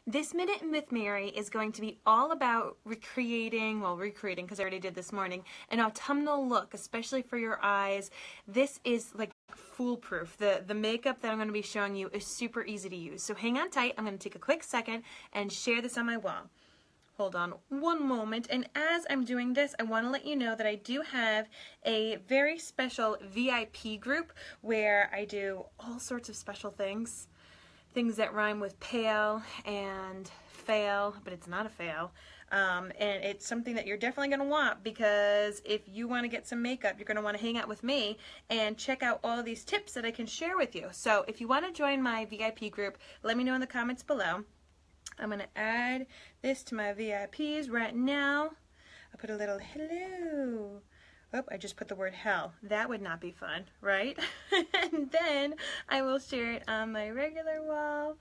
This Minute with Mary is going to be all about recreating because I already did this morning, an autumnal look, especially for your eyes. This is like foolproof. The makeup that I'm going to be showing you is super easy to use. So hang on tight. I'm going to take a quick second and share this on my wall. Hold on one moment, and as I'm doing this, I want to let you know that I do have a very special VIP group where I do all sorts of special things that rhyme with pale and fail, but it's not a fail. And it's something that you're definitely going to want, because if you want to get some makeup, you're going to want to hang out with me and check out all these tips that I can share with you. So if you want to join my VIP group, let me know in the comments below. I'm going to add this to my VIPs right now. I put a little hello. Oh, I just put the word hell. That would not be fun, right? And then I will share it on my regular wall.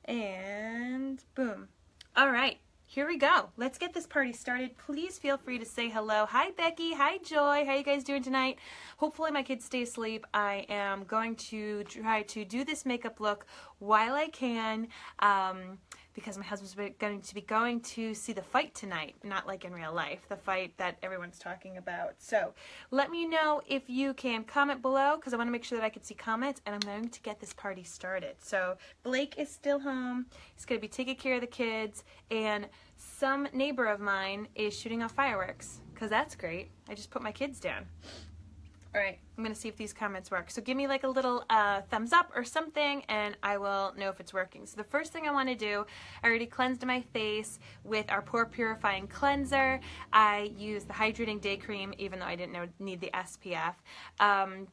And boom. All right, here we go. Let's get this party started. Please feel free to say hello. Hi, Becky. Hi, Joy. How you guys doing tonight? Hopefully my kids stay asleep. I am going to try to do this makeup look while I can, because my husband's going to see the fight tonight, not like in real life, the fight that everyone's talking about. So let me know if you can comment below, because I want to make sure that I can see comments, and I'm going to get this party started. So Blake is still home. He's going to be taking care of the kids, and some neighbor of mine is shooting off fireworks, because that's great. I just put my kids down. All right, I'm going to see if these comments work. So give me like a little thumbs up or something, and I will know if it's working. So the first thing I want to do, I already cleansed my face with our Pore Purifying Cleanser. I used the Hydrating Day Cream, even though I didn't need the SPF.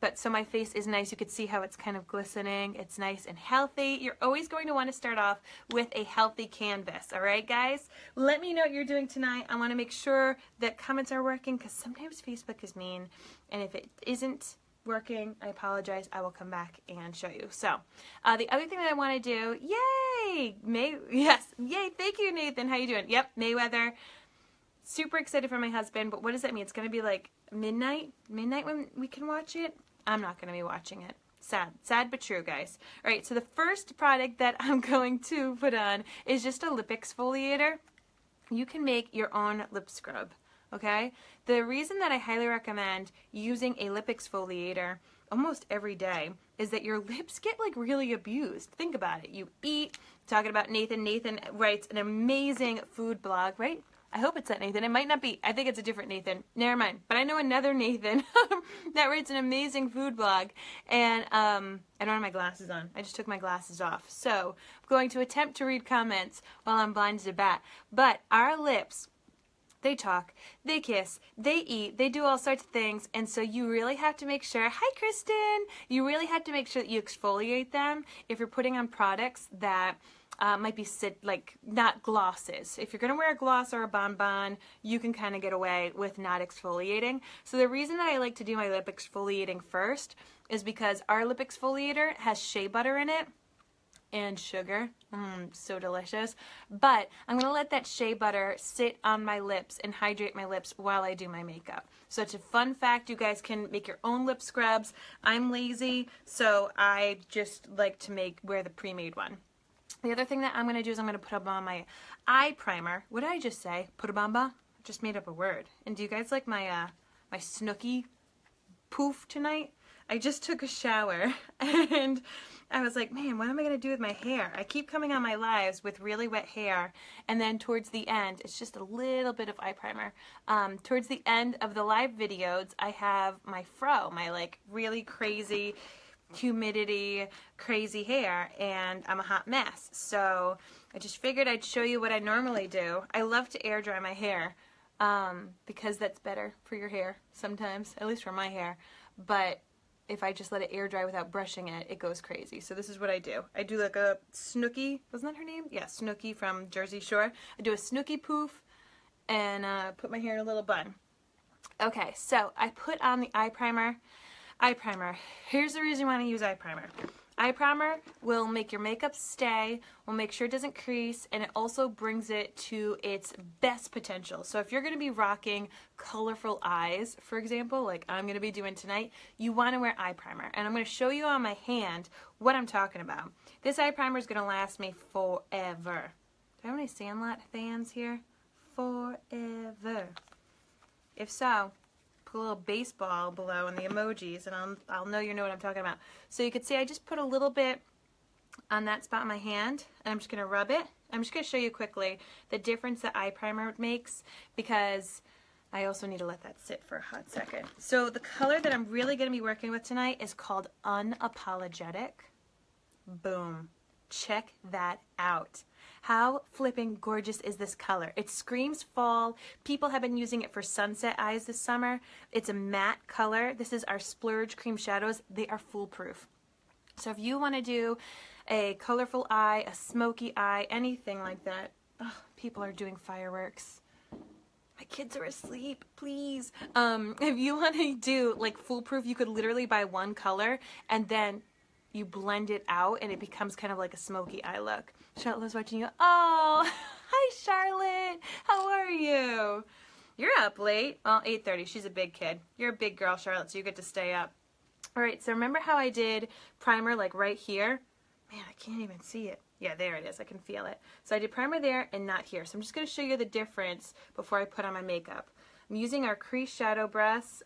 But so my face is nice. You can see how it's kind of glistening. It's nice and healthy. You're always going to want to start off with a healthy canvas. All right, guys? Let me know what you're doing tonight. I want to make sure that comments are working, because sometimes Facebook is mean. And if it isn't working, I apologize. I will come back and show you. So, the other thing that I want to do, yay! Yay! Thank you, Nathan. How you doing? Yep, Mayweather. Super excited for my husband, but what does that mean? It's going to be like midnight? Midnight when we can watch it? I'm not going to be watching it. Sad but true, guys. All right, so the first product that I'm going to put on is just a lip exfoliator. You can make your own lip scrub. Okay? The reason that I highly recommend using a lip exfoliator almost every day is that your lips get like really abused. Think about it. You eat, talking about Nathan. Nathan writes an amazing food blog, right? I hope it's that Nathan. It might not be. I think it's a different Nathan. Never mind. But I know another Nathan that writes an amazing food blog. And I don't have my glasses on. I just took my glasses off. So I'm going to attempt to read comments while I'm blind as a bat. But our lips, they talk, they kiss, they eat, they do all sorts of things, and so you really have to make sure, hi Kristen, you really have to make sure that you exfoliate them if you're putting on products that might be not glosses. If you're going to wear a gloss or a bonbon, you can kind of get away with not exfoliating. So the reason that I like to do my lip exfoliating first is because our lip exfoliator has shea butter in it and sugar. So delicious. But I'm going to let that shea butter sit on my lips and hydrate my lips while I do my makeup. So it's a fun fact. You guys can make your own lip scrubs. I'm lazy, so I just like to wear the pre-made one. The other thing that I'm going to do is I'm going to put on my eye primer. What did I just say? Put a bamba? Just made up a word. And do you guys like my my Snooki poof tonight? I just took a shower and I was like, man, what am I going to do with my hair? I keep coming on my lives with really wet hair, and then towards the end, it's just a little bit of eye primer. Towards the end of the live videos, I have my fro, my like really crazy humidity, crazy hair, and I'm a hot mess. So I just figured I'd show you what I normally do. I love to air dry my hair because that's better for your hair sometimes, at least for my hair. But if I just let it air dry without brushing it, it goes crazy. So this is what I do. I do like a Snooki, wasn't that her name? Yeah, Snooki from Jersey Shore. I do a Snooki poof and put my hair in a little bun. Okay, so I put on the eye primer. Eye primer. Here's the reason you want to use eye primer. Eye primer will make your makeup stay, will make sure it doesn't crease, and it also brings it to its best potential. So if you're going to be rocking colorful eyes, for example, like I'm going to be doing tonight, you want to wear eye primer. And I'm going to show you on my hand what I'm talking about. This eye primer is going to last me forever. I have any Sandlot fans here? Forever. If so, put a little baseball below in the emojis, and I'll know you know what I'm talking about. So you could see I just put a little bit on that spot on my hand, and I'm just going to rub it. I'm just going to show you quickly the difference that eye primer makes, because I also need to let that sit for a hot second. So the color that I'm really going to be working with tonight is called Unapologetic. Boom. Check that out. How flipping gorgeous is this color? It screams fall. People have been using it for sunset eyes this summer. It's a matte color. This is our Splurge Cream Shadows. They are foolproof. So if you want to do a colorful eye, a smoky eye, anything like that, people are doing fireworks. My kids are asleep, please. If you want to do like foolproof, you could literally buy one color and then you blend it out and it becomes kind of like a smoky eye look. Charlotte loves watching you. Oh, hi Charlotte. How are you? You're up late. Well, 8:30. She's a big kid. You're a big girl, Charlotte, so you get to stay up. All right, so remember how I did primer like right here? Man, I can't even see it. Yeah, there it is. I can feel it. So I did primer there and not here. So I'm just going to show you the difference before I put on my makeup. I'm using our cream shadow brush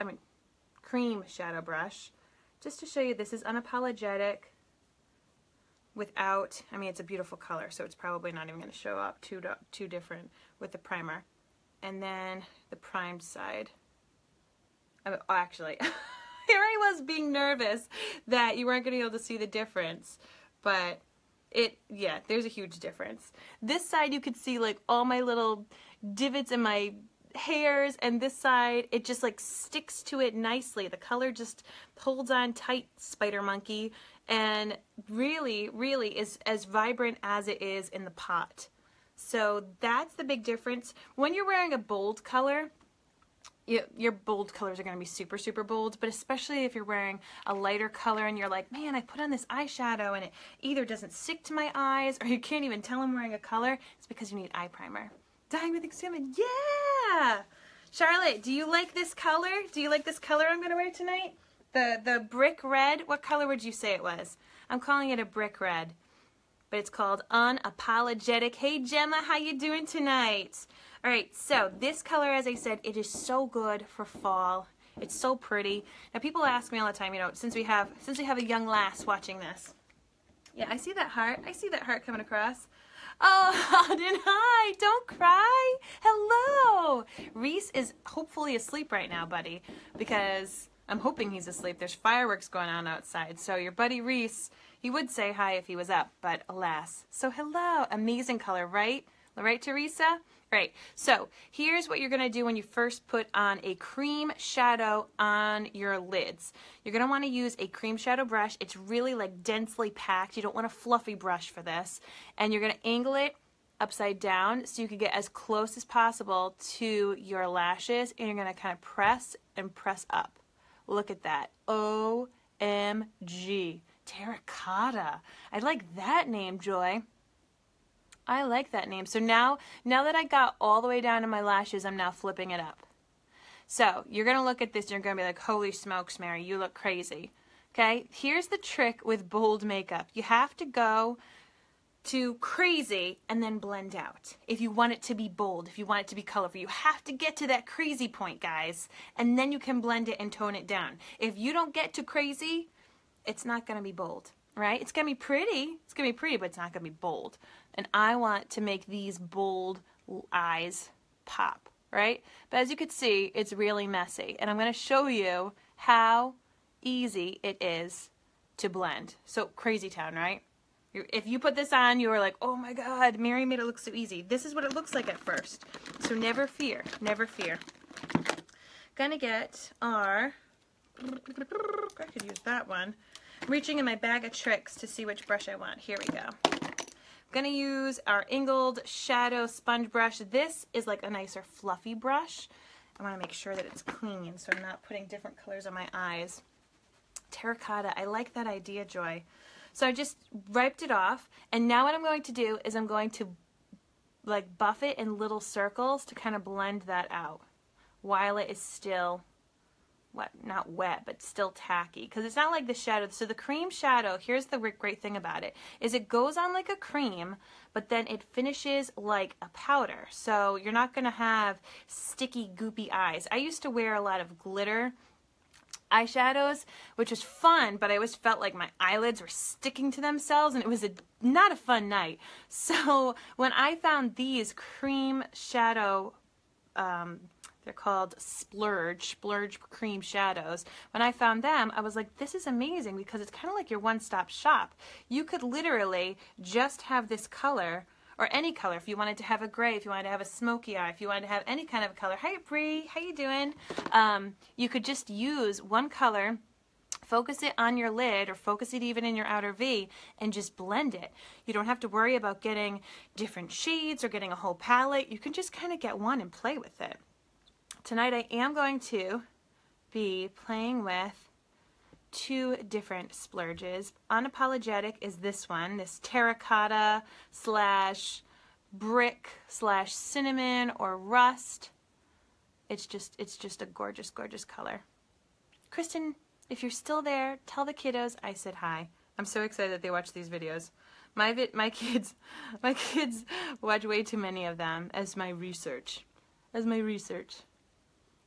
just to show you this is Unapologetic without, it's a beautiful color, so it's probably not even going to show up too different with the primer. And then the primed side. Actually, here I was being nervous that you weren't going to be able to see the difference, but yeah, there's a huge difference. This side you could see like all my little divots in my hairs, and this side it just like sticks to it nicely. The color just holds on tight, spider monkey, and really is as vibrant as it is in the pot. So that's the big difference. When you're wearing a bold color, your bold colors are going to be super, super bold, but especially if you're wearing a lighter color and you're like, man, I put on this eyeshadow and it either doesn't stick to my eyes or you can't even tell I'm wearing a color, it's because you need eye primer. Dying with excitement. Yeah! Charlotte, do you like this color? Do you like this color I'm going to wear tonight? The brick red? What color would you say it was? I'm calling it a brick red, but it's called Unapologetic. Hey, Gemma, how you doing tonight? All right, so this color, as I said, it is so good for fall. It's so pretty. Now, people ask me all the time, since we have a young lass watching this. Yeah, I see that heart. I see that heart coming across. Oh, Auden, hi. Don't cry. Hello. Reese is hopefully asleep right now, buddy, because I'm hoping he's asleep. There's fireworks going on outside. So your buddy Reese, he would say hi if he was up, but alas. So hello. Amazing color, right? Right, Teresa? Right, so here's what you're going to do when you first put on a cream shadow on your lids. You're going to want to use a cream shadow brush. It's really like densely packed. You don't want a fluffy brush for this. And you're going to angle it upside down so you can get as close as possible to your lashes. And you're going to kind of press and press up. Look at that. OMG. Terracotta. I like that name, Joy. I like that name. So now that I got all the way down to my lashes, I'm now flipping it up. So you're going to look at this and you're going to be like, holy smokes, Mary, you look crazy. Okay, here's the trick with bold makeup. You have to go to crazy and then blend out. If you want it to be bold, if you want it to be colorful, you have to get to that crazy point, guys. And then you can blend it and tone it down. If you don't get to crazy, it's not going to be bold. Right? It's going to be pretty. It's going to be pretty, but it's not going to be bold. And I want to make these bold eyes pop, right? But as you can see, it's really messy. And I'm going to show you how easy it is to blend. So crazy town, right? If you put this on, you are like, oh my God, Mary made it look so easy. This is what it looks like at first. So never fear. Never fear. Gonna get our... I could use that one. Reaching in my bag of tricks to see which brush I want. Here we go. I'm going to use our Ingold Shadow Sponge Brush. This is like a nicer fluffy brush. I want to make sure that it's clean so I'm not putting different colors on my eyes. Terracotta. I like that idea, Joy. So I just wiped it off. And now what I'm going to do is I'm going to like buff it in little circles to kind of blend that out while it is still not wet, but still tacky, because it's not like the shadow. So the cream shadow, here's the great thing about it, is it goes on like a cream, but then it finishes like a powder. So you're not going to have sticky, goopy eyes. I used to wear a lot of glitter eyeshadows, which was fun, but I always felt like my eyelids were sticking to themselves, and it was not a fun night. So when I found these cream shadow, they're called Splurge cream shadows. When I found them, I was like, this is amazing, because it's kind of like your one-stop shop. You could literally just have this color, or any color, if you wanted to have a gray, if you wanted to have a smoky eye, if you wanted to have any kind of color. Hi, Bree, how you doing? You could just use one color, focus it on your lid, or focus it even in your outer V, and just blend it. You don't have to worry about getting different shades or getting a whole palette. You can just kind of get one and play with it. Tonight I am going to be playing with two different splurges. Unapologetic is this one, this terracotta slash brick slash cinnamon or rust. It's just a gorgeous, gorgeous color. Kristen, if you're still there, tell the kiddos I said hi. I'm so excited that they watch these videos. My kids watch way too many of them as my research.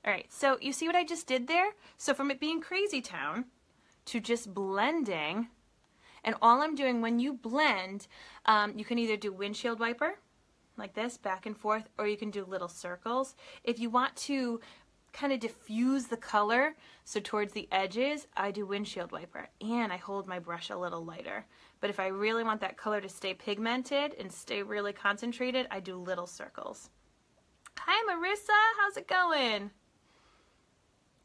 All right, so you see what I just did there? So from it being Crazy Town to just blending, and all I'm doing when you blend, you can either do windshield wiper, like this, back and forth, or you can do little circles. If you want to kind of diffuse the color, so towards the edges, I do windshield wiper, and I hold my brush a little lighter. But if I really want that color to stay pigmented and stay really concentrated, I do little circles. Hi, Marissa, how's it going?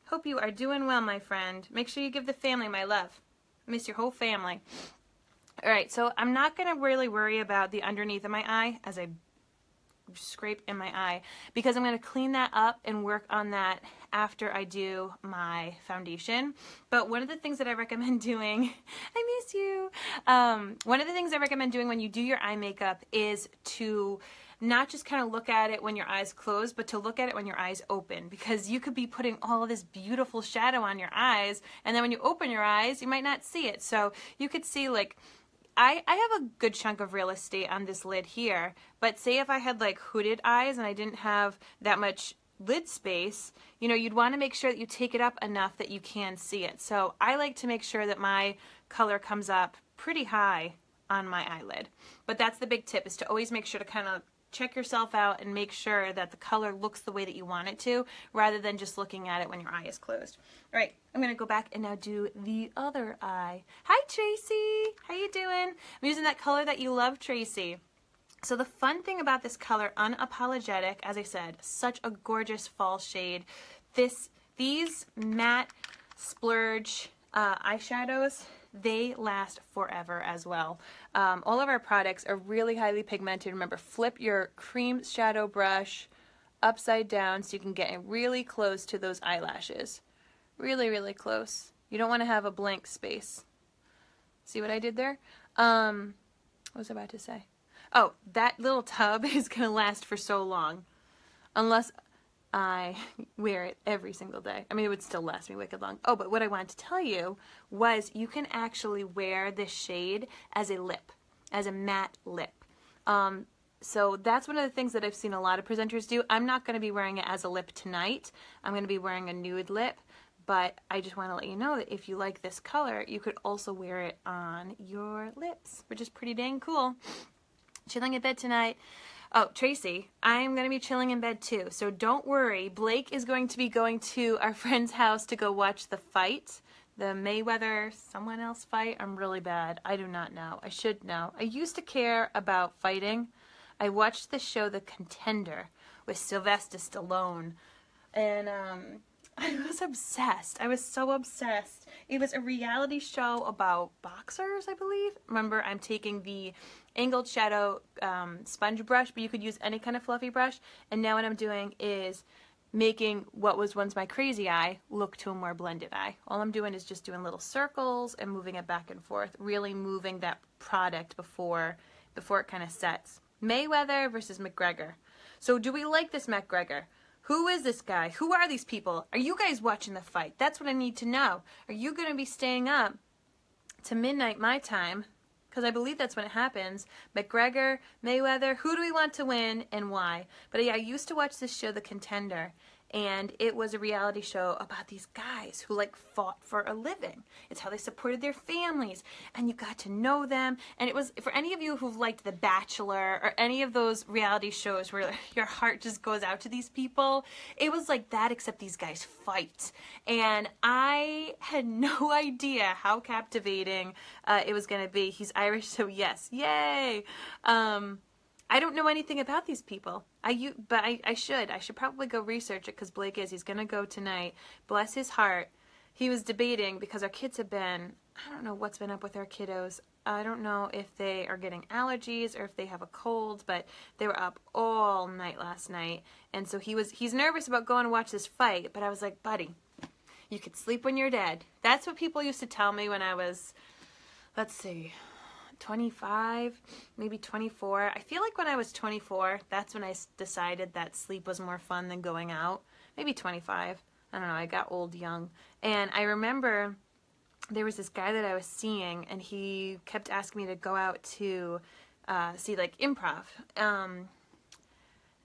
Hope you are doing well, my friend. Make sure you give the family my love. Miss your whole family. All right, so I'm not going to really worry about the underneath of my eye as I scrape in my eye, because I'm going to clean that up and work on that after I do my foundation. But one of the things that I recommend doing, I miss you. One of the things I recommend doing when you do your eye makeup is to not just kind of look at it when your eyes closed, but to look at it when your eyes open, because you could be putting all of this beautiful shadow on your eyes, and then when you open your eyes, you might not see it. So you could see, like, I have a good chunk of real estate on this lid here, but say if I had like hooded eyes and I didn't have that much lid space, you know, you'd want to make sure that you take it up enough that you can see it. So I like to make sure that my color comes up pretty high on my eyelid. But that's the big tip, is to always make sure to kind of check yourself out and make sure that the color looks the way that you want it to, rather than just looking at it when your eye is closed. All right, I'm going to go back and now do the other eye. Hi, Tracy. How you doing? I'm using that color that you love, Tracy. So the fun thing about this color, Unapologetic, as I said, such a gorgeous fall shade. These matte Splurge eyeshadows, they last forever as well. All of our products are really highly pigmented. Remember, flip your cream shadow brush upside down so you can get really close to those eyelashes. Really, really close. You don't want to have a blank space. See what I did there? What was I about to say? Oh, that little tub is going to last for so long. Unless I wear it every single day. I mean, it would still last me wicked long. Oh, but what I wanted to tell you was you can actually wear this shade as a lip, as a matte lip. So that's one of the things that I've seen a lot of presenters do. I'm not going to be wearing it as a lip tonight. I'm going to be wearing a nude lip, but I just want to let you know that if you like this color, you could also wear it on your lips, which is pretty dang cool. Chilling in bed tonight. Oh, Tracy, I'm going to be chilling in bed too, so don't worry. Blake is going to be going to our friend's house to go watch the fight, the Mayweather someone else fight. I'm really bad. I do not know. I should know. I used to care about fighting. I watched the show The Contender with Sylvester Stallone, and I was obsessed. I was so obsessed. It was a reality show about boxers, I believe. Remember, I'm taking the angled shadow sponge brush, but you could use any kind of fluffy brush. And now what I'm doing is making what was once my crazy eye look to a more blended eye. All I'm doing is just doing little circles and moving it back and forth, really moving that product before it kind of sets. Mayweather versus McGregor. So do we like this McGregor? Who is this guy? Who are these people? Are you guys watching the fight? That's what I need to know. Are you going to be staying up to midnight my time? Because I believe that's when it happens. McGregor, Mayweather, who do we want to win and why? But yeah, I used to watch this show, The Contender, and it was a reality show about these guys who like fought for a living. It's how they supported their families, and you got to know them. And it was, for any of you who've liked The Bachelor or any of those reality shows where your heart just goes out to these people, it was like that, except these guys fight. And I had no idea how captivating it was going to be. He's Irish, so yes, yay. I don't know anything about these people. But I should. I should probably go research it, because Blake is. He's going to go tonight. Bless his heart. He was debating, because our kids have been, I don't know what's been up with our kiddos. I don't know if they are getting allergies or if they have a cold, but they were up all night last night. And so he's nervous about going to watch this fight. But I was like, buddy, you could sleep when you're dead. That's what people used to tell me when I was, let's see, 25, maybe 24. I feel like when I was 24, that's when I decided that sleep was more fun than going out. Maybe 25. I don't know, I got old young. And I remember there was this guy that I was seeing, and he kept asking me to go out to see like improv.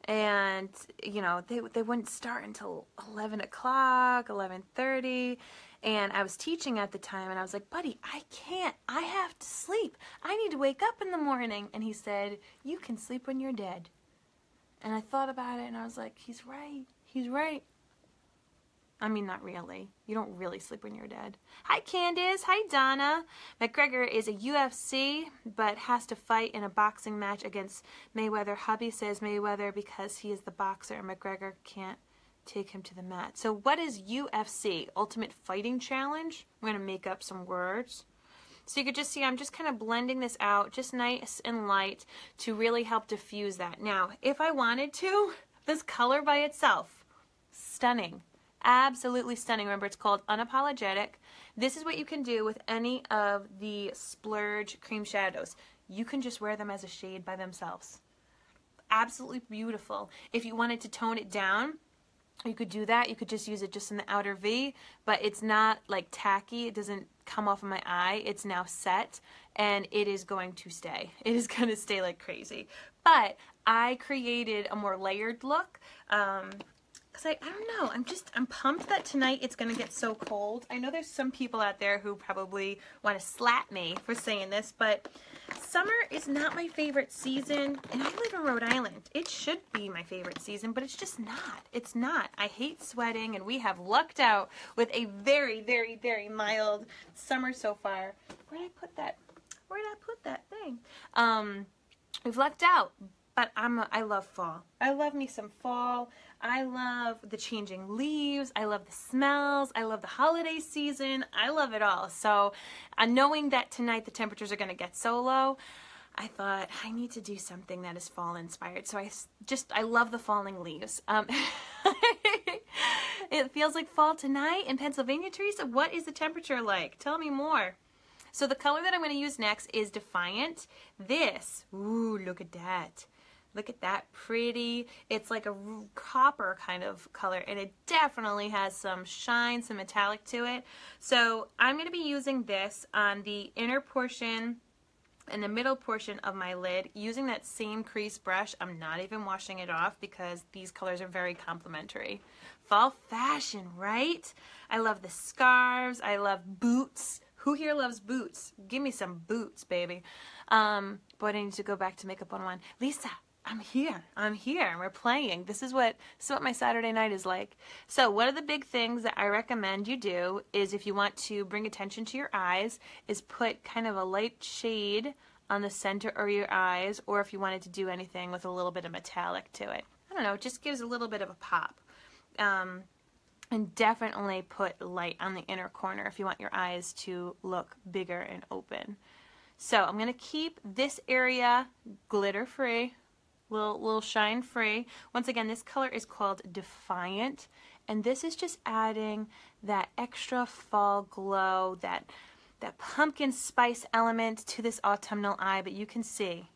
And, you know, they wouldn't start until 11 o'clock, 11:30. And I was teaching at the time, and I was like, buddy, I can't. I have to sleep. I need to wake up in the morning. And he said, you can sleep when you're dead. And I thought about it, and I was like, he's right. He's right. I mean, not really. You don't really sleep when you're dead. Hi, Candace. Hi, Donna. McGregor is a UFC, but has to fight in a boxing match against Mayweather. Hubby says Mayweather because he is the boxer, and McGregor can't take him to the mat. So what is UFC? Ultimate Fighting Challenge? I'm going to make up some words. So you could just see I'm just kind of blending this out, just nice and light, to really help diffuse that. Now, if I wanted to, this color by itself, stunning. Absolutely stunning. Remember, it's called Unapologetic. This is what you can do with any of the Splurge cream shadows. You can just wear them as a shade by themselves. Absolutely beautiful. If you wanted to tone it down, you could do that. You could just use it just in the outer V, but it's not like tacky. It doesn't come off of my eye. It's now set, and it is going to stay. It is going to stay like crazy. But I created a more layered look, because I don't know, I'm pumped that tonight it's going to get so cold. I know there's some people out there who probably want to slap me for saying this, but summer is not my favorite season, and I live in Rhode Island. It should be my favorite season, but it's just not. It's not. I hate sweating, and we have lucked out with a very, very, very mild summer so far. Where did I put that? Where did I put that thing? We've lucked out, but I love fall. I love me some fall. I love the changing leaves. I love the smells. I love the holiday season. I love it all. So knowing that tonight the temperatures are going to get so low, I thought I need to do something that is fall inspired. So I love the falling leaves. It feels like fall tonight in Pennsylvania, Teresa. What is the temperature like? Tell me more. So the color that I'm going to use next is Defiant. This, ooh, look at that. Look at that, pretty. It's like a copper kind of color, and it definitely has some shine, some metallic to it. So I'm going to be using this on the inner portion and the middle portion of my lid, using that same crease brush. I'm not even washing it off because these colors are very complementary. Fall fashion, right? I love the scarves. I love boots. Who here loves boots? Give me some boots, baby. Boy, I need to go back to Makeup 101. Lisa, I'm here. I'm here. We're playing. This is what my Saturday night is like. So one of the big things that I recommend you do is, if you want to bring attention to your eyes, is put kind of a light shade on the center of your eyes, or if you wanted to do anything with a little bit of metallic to it. I don't know, it just gives a little bit of a pop. And definitely put light on the inner corner if you want your eyes to look bigger and open. So I'm going to keep this area glitter free, little shine free. Once again, this color is called Defiant, and this is just adding that extra fall glow, that pumpkin spice element to this autumnal eye. But you can see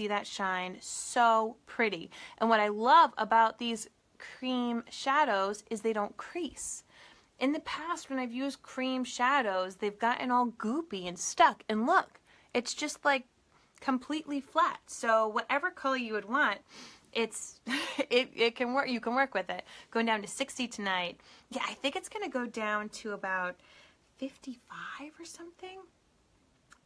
that shine, so pretty. And what I love about these cream shadows is they don't crease. In the past, when I've used cream shadows, they've gotten all goopy and stuck. And look, it's just like completely flat. So whatever color you would want, it can work. You can work with it. Going down to 60 tonight. Yeah, I think it's going to go down to about 55 or something.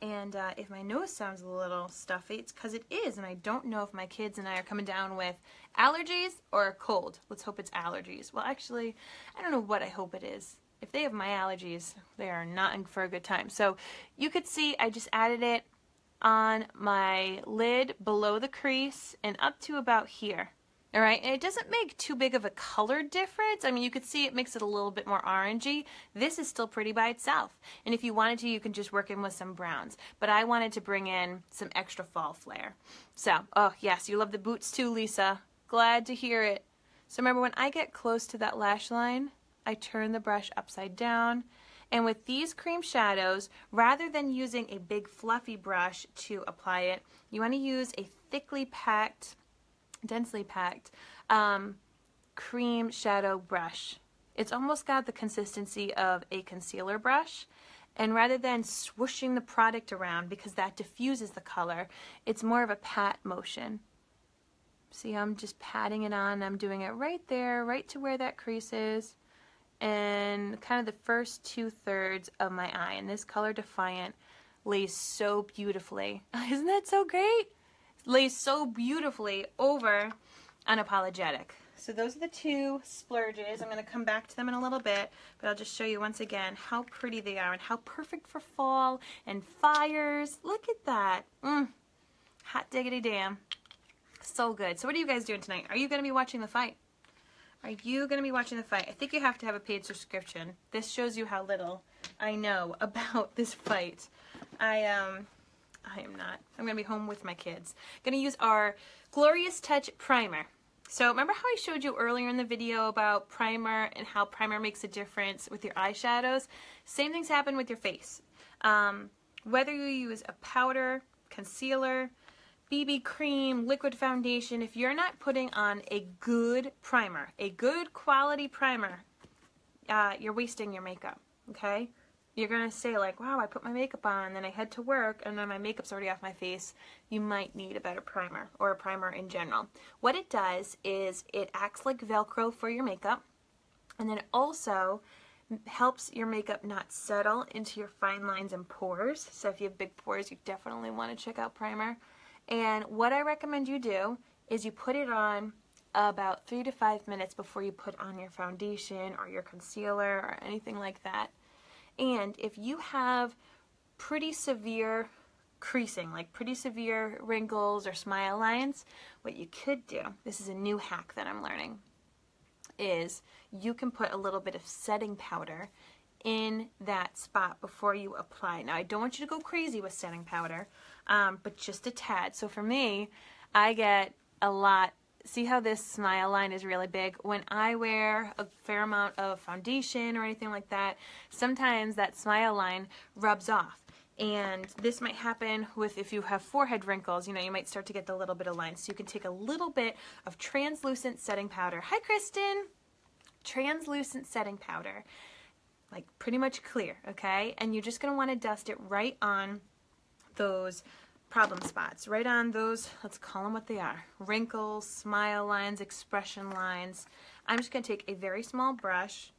And if my nose sounds a little stuffy, it's because it is. And I don't know if my kids and I are coming down with allergies or a cold. Let's hope it's allergies. Well, actually, I don't know what I hope it is. If they have my allergies, they are not in for a good time. So you could see I just added it on my lid below the crease and up to about here. All right, and it doesn't make too big of a color difference. I mean, you could see it makes it a little bit more orangey. This is still pretty by itself. And if you wanted to, you can just work in with some browns. But I wanted to bring in some extra fall flair. So, oh yes, you love the boots too, Lisa. Glad to hear it. So remember, when I get close to that lash line, I turn the brush upside down. And with these cream shadows, rather than using a big fluffy brush to apply it, you want to use a thickly packed, densely packed cream shadow brush. It's almost got the consistency of a concealer brush, and rather than swooshing the product around, because that diffuses the color, it's more of a pat motion. See, I'm just patting it on. I'm doing it right there, right to where that crease is, and kind of the first 2/3 of my eye. And this color Defiant lays so beautifully. Isn't that so great? Lays so beautifully over Unapologetic. So those are the two splurges. I'm going to come back to them in a little bit, but I'll just show you once again how pretty they are and how perfect for fall and fires. Look at that. Hot diggity damn. So good. So what are you guys doing tonight? Are you going to be watching the fight? Are you going to be watching the fight? I think you have to have a paid subscription. This shows you how little I know about this fight. I am not. I'm going to be home with my kids. Going to use our Glorious Touch Primer. So remember how I showed you earlier in the video about primer and how primer makes a difference with your eyeshadows? Same things happen with your face. Whether you use a powder, concealer, BB cream, liquid foundation, if you're not putting on a good primer, a good quality primer, you're wasting your makeup, okay? You're going to say like, wow, I put my makeup on and then I head to work and then my makeup's already off my face. You might need a better primer or a primer in general. What it does is it acts like Velcro for your makeup, and then it also helps your makeup not settle into your fine lines and pores. So if you have big pores, you definitely want to check out primer. And what I recommend you do is you put it on about 3 to 5 minutes before you put on your foundation or your concealer or anything like that. And if you have pretty severe creasing, like pretty severe wrinkles or smile lines, what you could do, this is a new hack that I'm learning, is you can put a little bit of setting powder in that spot before you apply. Now, I don't want you to go crazy with setting powder, but just a tad. So for me, I get a lot. See how this smile line is really big? When I wear a fair amount of foundation or anything like that, sometimes that smile line rubs off. And this might happen with if you have forehead wrinkles, you know, you might start to get the little bit of lines. So you can take a little bit of translucent setting powder. Hi, Kristen! Translucent setting powder. Like pretty much clear, okay? And you're just going to want to dust it right on those problem spots, right on those, let's call them what they are, wrinkles, smile lines, expression lines. I'm just going to take a very small brush,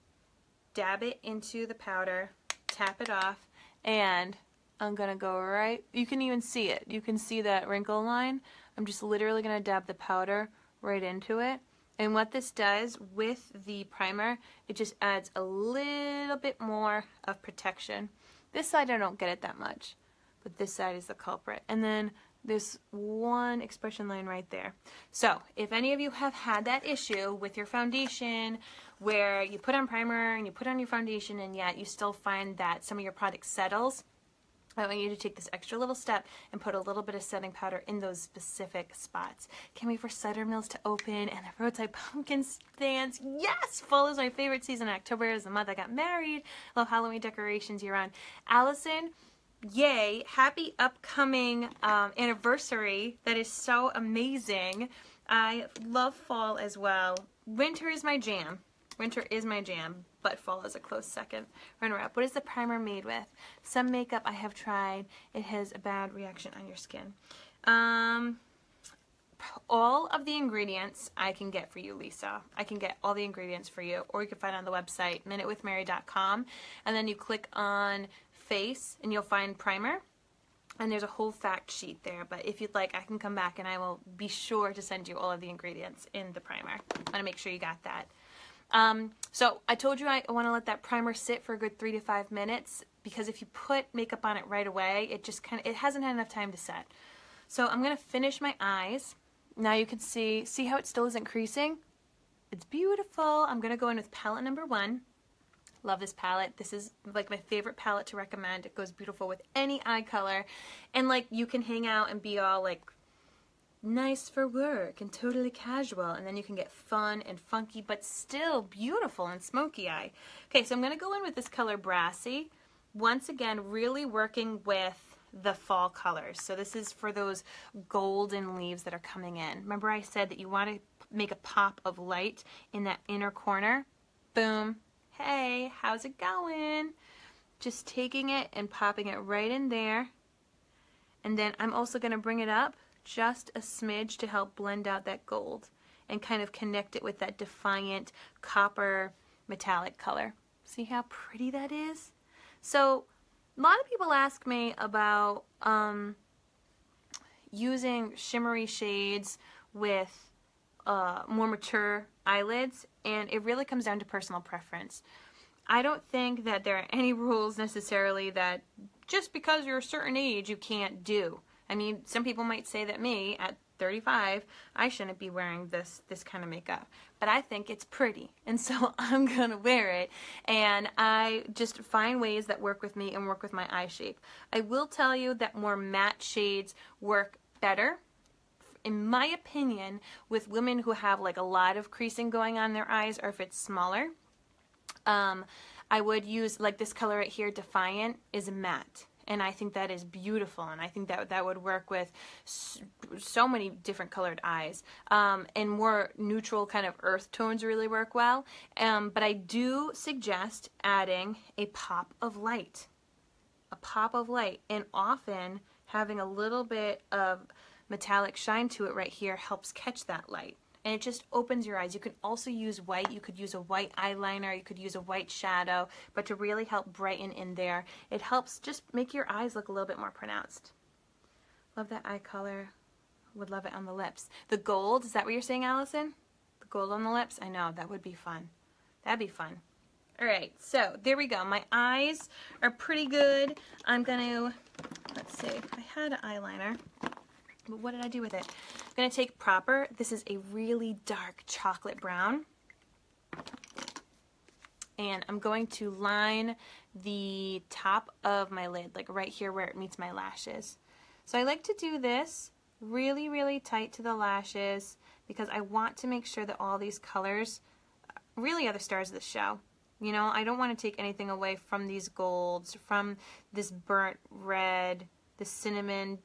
dab it into the powder, tap it off, and I'm going to go right, you can even see it. You can see that wrinkle line. I'm just literally going to dab the powder right into it. And what this does with the primer, it just adds a little bit more of protection. This side I don't get it that much, but this side is the culprit. And then this one expression line right there. So if any of you have had that issue with your foundation where you put on primer and you put on your foundation and yet you still find that some of your product settles, I want you to take this extra little step and put a little bit of setting powder in those specific spots. Can't wait for cider mills to open and the roadside pumpkin stands. Yes! Fall is my favorite season. October is the month I got married. Love Halloween decorations year round. Allison, yay! Happy upcoming anniversary. That is so amazing. I love fall as well. winter is my jam. Winter is my jam, but fall is a close second runner-up. What is the primer made with? Some makeup I have tried, it has a bad reaction on your skin. All of the ingredients I can get for you, Lisa. I can get all the ingredients for you, or you can find on the website, minutewithmary.com, and then you click on face, and you'll find primer. And there's a whole fact sheet there, but if you'd like, I can come back and I will be sure to send you all of the ingredients in the primer. I want to make sure you got that. So I told you I want to let that primer sit for a good 3 to 5 minutes, because if you put makeup on it right away, it just it hasn't had enough time to set. So I'm going to finish my eyes. Now you can see how it still isn't creasing? It's beautiful. I'm going to go in with palette number 1. Love this palette. This is like my favorite palette to recommend. It goes beautiful with any eye color. And like you can hang out and be all like nice for work and totally casual, and then you can get fun and funky but still beautiful and smoky eye. Okay, so I'm going to go in with this color Brassy. Once again, really working with the fall colors. So this is for those golden leaves that are coming in. Remember I said that you want to make a pop of light in that inner corner? Boom. Hey, how's it going? Just taking it and popping it right in there. And then I'm also going to bring it up just a smidge to help blend out that gold and kind of connect it with that defiant copper metallic color. See how pretty that is? So a lot of people ask me about using shimmery shades with more mature eyelids, and it really comes down to personal preference. I don't think that there are any rules necessarily that just because you're a certain age you can't do. I mean, some people might say that me at 35, I shouldn't be wearing this kind of makeup, but I think it's pretty, and so I'm gonna wear it, and I just find ways that work with me and work with my eye shape. I will tell you that more matte shades work better, in my opinion, with women who have like a lot of creasing going on in their eyes, or if it's smaller. I would use like this color right here, Defiant, is matte. And I think that is beautiful, and I think that would work with so many different colored eyes. And more neutral kind of earth tones really work well. But I do suggest adding a pop of light. A pop of light. And often having a little bit of metallic shine to it right here helps catch that light. And it just opens your eyes. You can also use white. You could use a white eyeliner. You could use a white shadow. But to really help brighten in there, it helps just make your eyes look a little bit more pronounced. Love that eye color. Would love it on the lips. The gold, is that what you're saying, Allison? The gold on the lips? I know, that would be fun. That'd be fun. Alright, so there we go. My eyes are pretty good. I'm going to, let's see, I had an eyeliner. But what did I do with it? I'm going to take Proper. This is a really dark chocolate brown. And I'm going to line the top of my lid, like right here where it meets my lashes. So I like to do this really, really tight to the lashes because I want to make sure that all these colors really are the stars of the show. You know, I don't want to take anything away from these golds, from this burnt red, the cinnamon,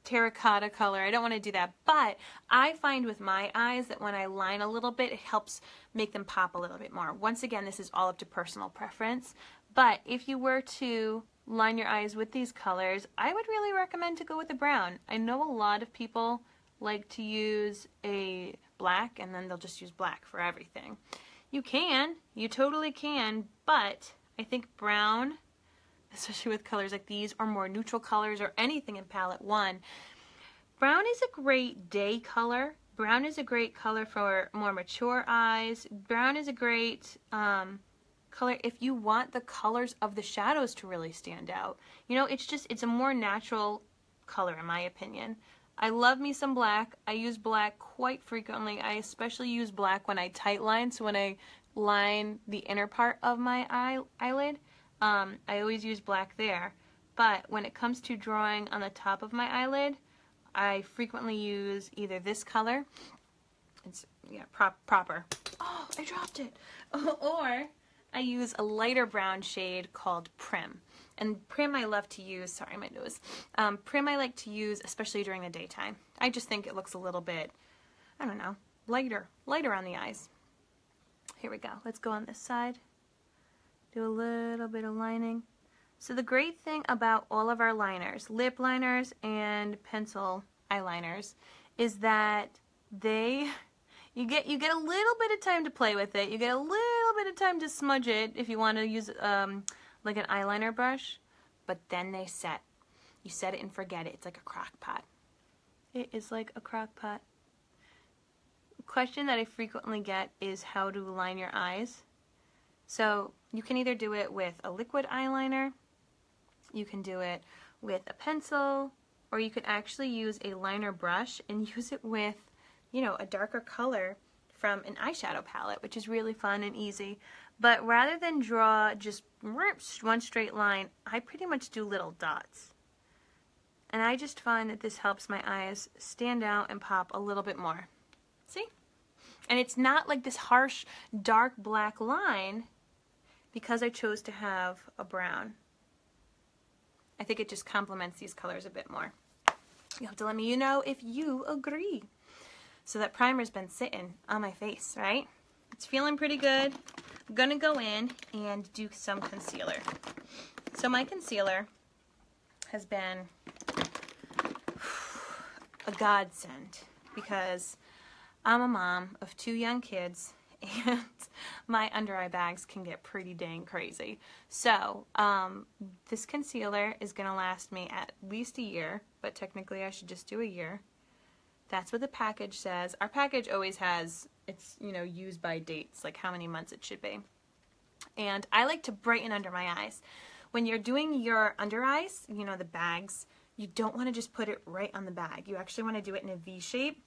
terracotta color. I don't want to do that, but I find with my eyes that when I line a little bit, it helps make them pop a little bit more. Once again, this is all up to personal preference, but if you were to line your eyes with these colors, I would really recommend to go with the brown. I know a lot of people like to use a black and then they'll just use black for everything. You can, you totally can, but I think brown, especially with colors like these, or more neutral colors, or anything in palette 1. Brown is a great day color. Brown is a great color for more mature eyes. Brown is a great color if you want the colors of the shadows to really stand out. You know, it's a more natural color in my opinion. I love me some black. I use black quite frequently. I especially use black when I tight line, so when I line the inner part of my eyelid. I always use black there, but when it comes to drawing on the top of my eyelid, I frequently use either this color, it's Proper, oh I dropped it, or I use a lighter brown shade called Prim. And Prim I love to use, sorry my nose, Prim I like to use especially during the daytime. I just think it looks a little bit, I don't know, lighter on the eyes. Here we go. Let's go on this side. Do a little bit of lining. So the great thing about all of our liners, lip liners and pencil eyeliners, is that you get a little bit of time to play with it. You get a little bit of time to smudge it if you want to use like an eyeliner brush, but then they set. You set it and forget it. It's like a crock pot. It is like a crock pot. A question that I frequently get is how to line your eyes. So you can either do it with a liquid eyeliner, you can do it with a pencil, or you could actually use a liner brush and use it with, you know, a darker color from an eyeshadow palette, which is really fun and easy. But rather than draw just one straight line, I pretty much do little dots. And I just find that this helps my eyes stand out and pop a little bit more. See? And it's not like this harsh, dark black line because I chose to have a brown. I think it just complements these colors a bit more. You have to let me know if you agree. So that primer's been sitting on my face, right? It's feeling pretty good. I'm gonna go in and do some concealer. So my concealer has been a godsend because I'm a mom of 2 young kids and my under eye bags can get pretty dang crazy. So this concealer is gonna last me at least a year, but technically I should just do a year. That's what the package says. Our package always has, it's, you know, used by dates, like how many months it should be. And I like to brighten under my eyes. When you're doing your under eyes, you know, the bags, you don't want to just put it right on the bag. You actually want to do it in a V shape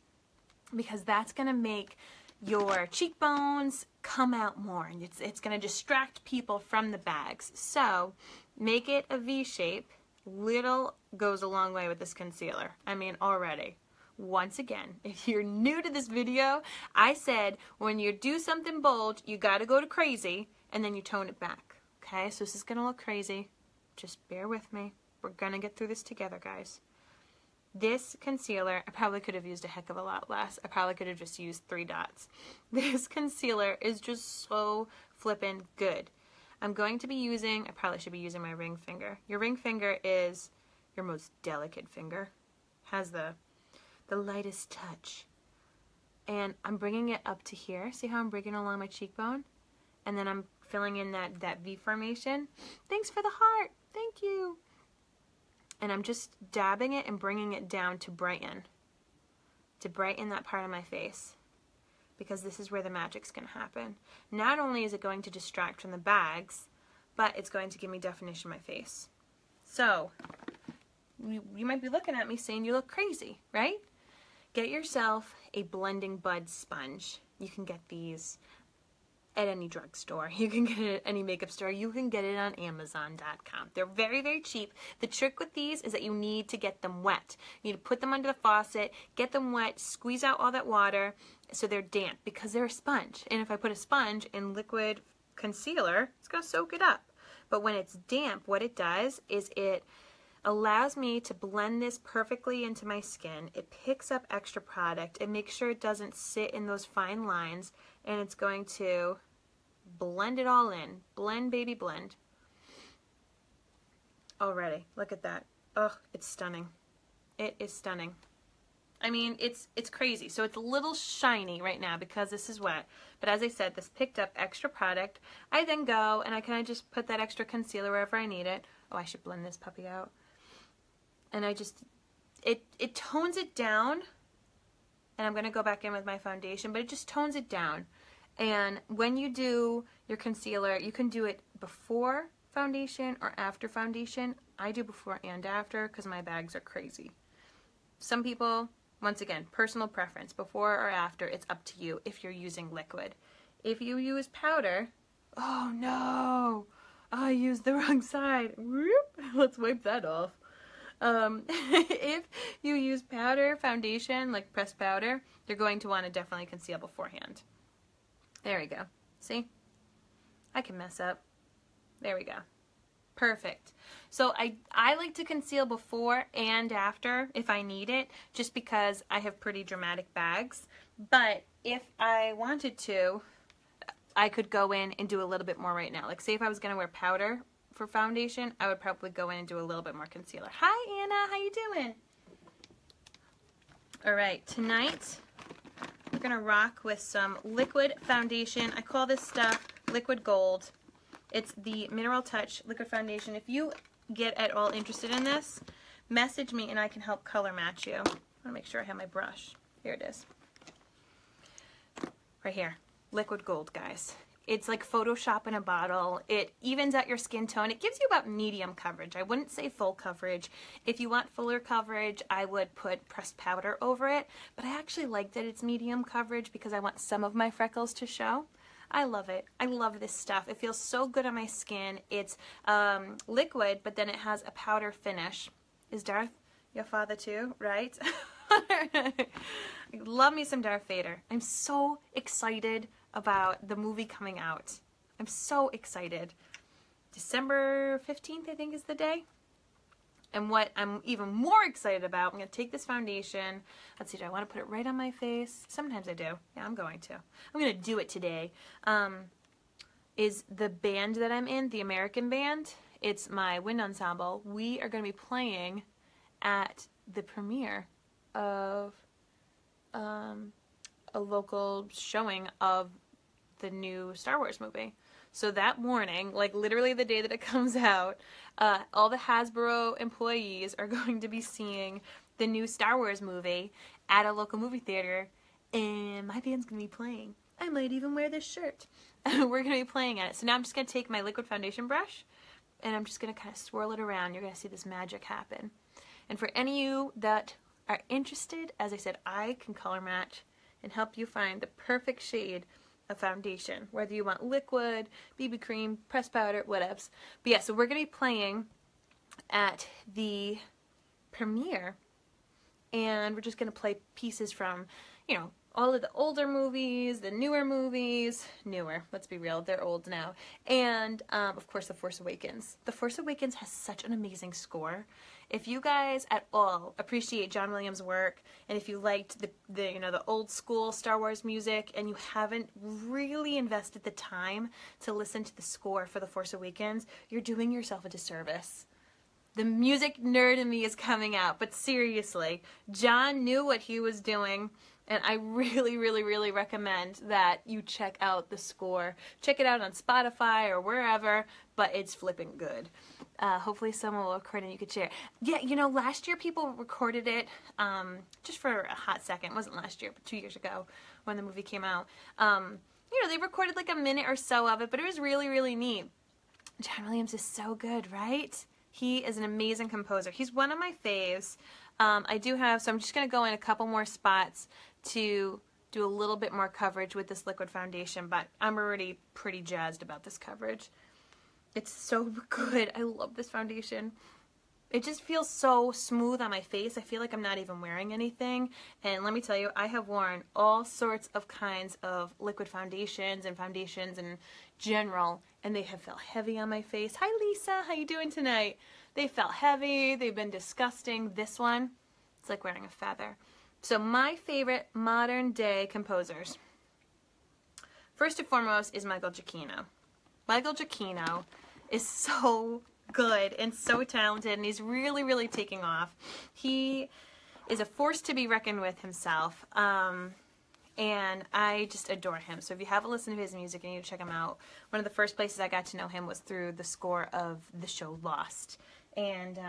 because that's going to make your cheekbones come out more, and it's going to distract people from the bags. So make it a V shape. Little goes a long way with this concealer. I mean, already. Once again, if you're new to this video, I said when you do something bold, you got to go to crazy and then you tone it back. Okay, so this is going to look crazy. Just bear with me. We're going to get through this together, guys. This concealer, I probably could have used a heck of a lot less. I probably could have just used 3 dots. This concealer is just so flippin' good. I'm going to be using, I probably should be using my ring finger. Your ring finger is your most delicate finger. Has the lightest touch. And I'm bringing it up to here. See how I'm bringing it along my cheekbone? And then I'm filling in that V formation. Thanks for the heart. Thank you. And I'm just dabbing it and bringing it down to brighten that part of my face, because this is where the magic's going to happen. Not only is it going to distract from the bags, but it's going to give me definition in my face. So, you might be looking at me saying you look crazy, right? Get yourself a blending bud sponge. You can get these at any drugstore. You can get it at any makeup store. You can get it on Amazon.com. They're very, very cheap. The trick with these is that you need to get them wet. You need to put them under the faucet, get them wet, squeeze out all that water so they're damp, because they're a sponge. And if I put a sponge in liquid concealer, it's going to soak it up. But when it's damp, what it does is it allows me to blend this perfectly into my skin. It picks up extra product. It makes sure it doesn't sit in those fine lines, and it's going to blend it all in. Blend, baby, blend. Already, look at that. Oh, it's stunning. It is stunning. I mean, it's crazy. So it's a little shiny right now because this is wet. But as I said, this picked up extra product. I then go and I kind of just put that extra concealer wherever I need it. Oh, I should blend this puppy out. And I just, it tones it down, and I'm going to go back in with my foundation, but it just tones it down. And when you do your concealer, you can do it before foundation or after foundation. I do before and after because my bags are crazy. Some people, once again, personal preference, before or after, it's up to you if you're using liquid. If you use powder, oh no, I used the wrong side. Whoop, let's wipe that off. If you use powder, foundation, like pressed powder, you're going to want to definitely conceal beforehand. There we go. See? I can mess up. There we go. Perfect. So I like to conceal before and after if I need it, just because I have pretty dramatic bags. But if I wanted to, I could go in and do a little bit more right now. Like say if I was gonna wear powder for foundation, I would probably go in and do a little bit more concealer. Hi Anna, how you doing? All right, tonight we're gonna rock with some liquid foundation. I call this stuff Liquid Gold. It's the Mineral Touch liquid foundation. If you get at all interested in this, message me and I can help color match you. I wanna make sure I have my brush. Here it is. Right here, Liquid Gold, guys. It's like Photoshop in a bottle. It evens out your skin tone. It gives you about medium coverage. I wouldn't say full coverage. If you want fuller coverage, I would put pressed powder over it. But I actually like that it's medium coverage because I want some of my freckles to show. I love it. I love this stuff. It feels so good on my skin. It's liquid, but then it has a powder finish. Is Darth your father too, right? Love me some Darth Vader. I'm so excited about the movie coming out. I'm so excited. December 15th, I think, is the day. And what I'm even more excited about, I'm going to take this foundation. Let's see, do I want to put it right on my face? Sometimes I do. Yeah, I'm going to. I'm going to do it today. Is the band that I'm in, the American band. It's my wind ensemble. We are going to be playing at the premiere of a local showing of the new Star Wars movie. So that morning, like literally the day that it comes out, all the Hasbro employees are going to be seeing the new Star Wars movie at a local movie theater, and my band's going to be playing. I might even wear this shirt. We're going to be playing at it. So now I'm just going to take my liquid foundation brush, and I'm just going to kind of swirl it around. You're going to see this magic happen. And for any of you that are interested, as I said, I can color match and help you find the perfect shade of foundation, whether you want liquid, BB cream, pressed powder, whatevs. But yeah, so we're going to be playing at the premiere, and we're just going to play pieces from, you know, all of the older movies, the newer movies, let's be real, they're old now, and of course The Force Awakens. The Force Awakens has such an amazing score. If you guys at all appreciate John Williams' work, and if you liked the old school Star Wars music, and you haven't really invested the time to listen to the score for The Force Awakens, you're doing yourself a disservice. The music nerd in me is coming out, but seriously, John knew what he was doing, and I really, really, really recommend that you check out the score. Check it out on Spotify or wherever, but it's flipping good. Hopefully someone will record and you could share. Yeah, you know, last year people recorded it just for a hot second. It wasn't last year, but 2 years ago when the movie came out. You know, they recorded like a minute or so of it, but it was really, really neat. John Williams is so good, right? He is an amazing composer. He's one of my faves. I do have, so I'm just going to go in a couple more spots to do a little bit more coverage with this liquid foundation, but I'm already pretty jazzed about this coverage. It's so good. I love this foundation. It just feels so smooth on my face. I feel like I'm not even wearing anything. And let me tell you, I have worn all sorts of kinds of liquid foundations and foundations in general, and they have felt heavy on my face. Hi Lisa, how you doing tonight? They felt heavy, they've been disgusting. This one, it's like wearing a feather. So my favorite modern day composers, first and foremost, is Michael Giacchino. Michael Giacchino is so good and so talented, and he's really, really taking off. He is a force to be reckoned with himself, and I just adore him. So if you haven't listened to his music and you check him out, one of the first places I got to know him was through the score of the show Lost. And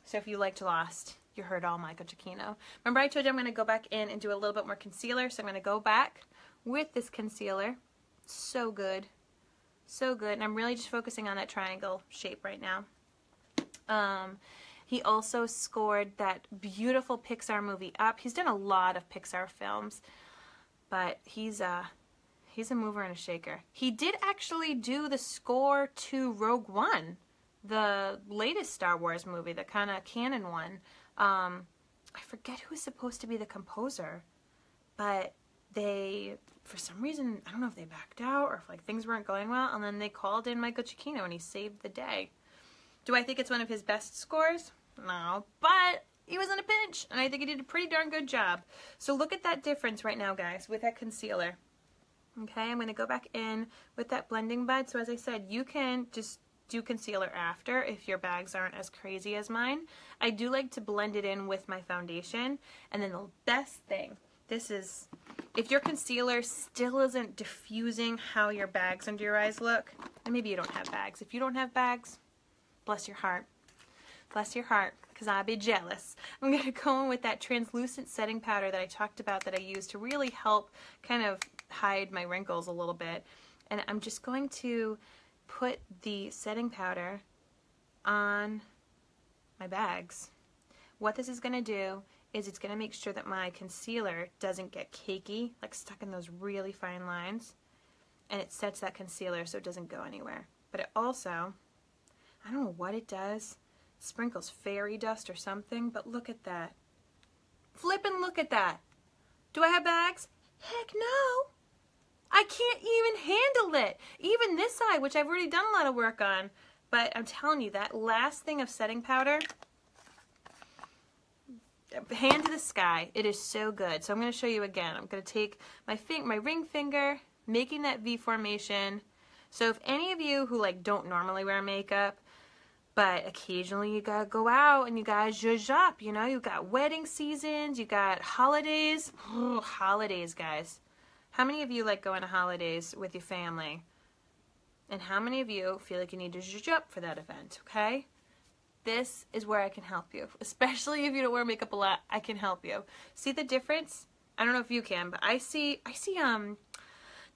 so if you liked Lost, you heard all Michael Giacchino. Remember I told you I'm going to go back in and do a little bit more concealer, so I'm going to go back with this concealer. So good. So good. And I'm really just focusing on that triangle shape right now. He also scored that beautiful Pixar movie Up. He's done a lot of Pixar films, but he's a mover and a shaker. He did actually do the score to Rogue One, the latest Star Wars movie, the kind of canon one. I forget who was supposed to be the composer, but they, for some reason, I don't know if they backed out or if like things weren't going well, and then they called in Michael Giacchino and he saved the day. Do I think it's one of his best scores? No, but he was in a pinch, and I think he did a pretty darn good job. So look at that difference right now, guys, with that concealer. Okay, I'm going to go back in with that blending bud. So as I said, you can just do concealer after if your bags aren't as crazy as mine. I do like to blend it in with my foundation. And then the best thing, this is, if your concealer still isn't diffusing how your bags under your eyes look, and maybe you don't have bags. If you don't have bags, bless your heart. Bless your heart, because I'll be jealous. I'm going to go in with that translucent setting powder that I talked about that I use to really help kind of hide my wrinkles a little bit. And I'm just going to put the setting powder on my bags. What this is going to do is it's going to make sure that my concealer doesn't get cakey, like stuck in those really fine lines. And it sets that concealer so it doesn't go anywhere. But it also, I don't know what it does, sprinkles fairy dust or something, but look at that. Flippin' look at that. Do I have bags? Heck no. I can't even handle it. Even this side, which I've already done a lot of work on. But I'm telling you, that last thing of setting powder, hand to the sky. It is so good. So I'm going to show you again. I'm going to take my ring finger, making that V formation. So if any of you who like don't normally wear makeup, but occasionally you gotta go out and you gotta zhuzh up, you know, you got wedding seasons, you got holidays. Ooh, holidays, guys. How many of you like going to holidays with your family? And how many of you feel like you need to zhuzh up for that event, okay? This is where I can help you. Especially if you don't wear makeup a lot, I can help you. See the difference? I don't know if you can, but I see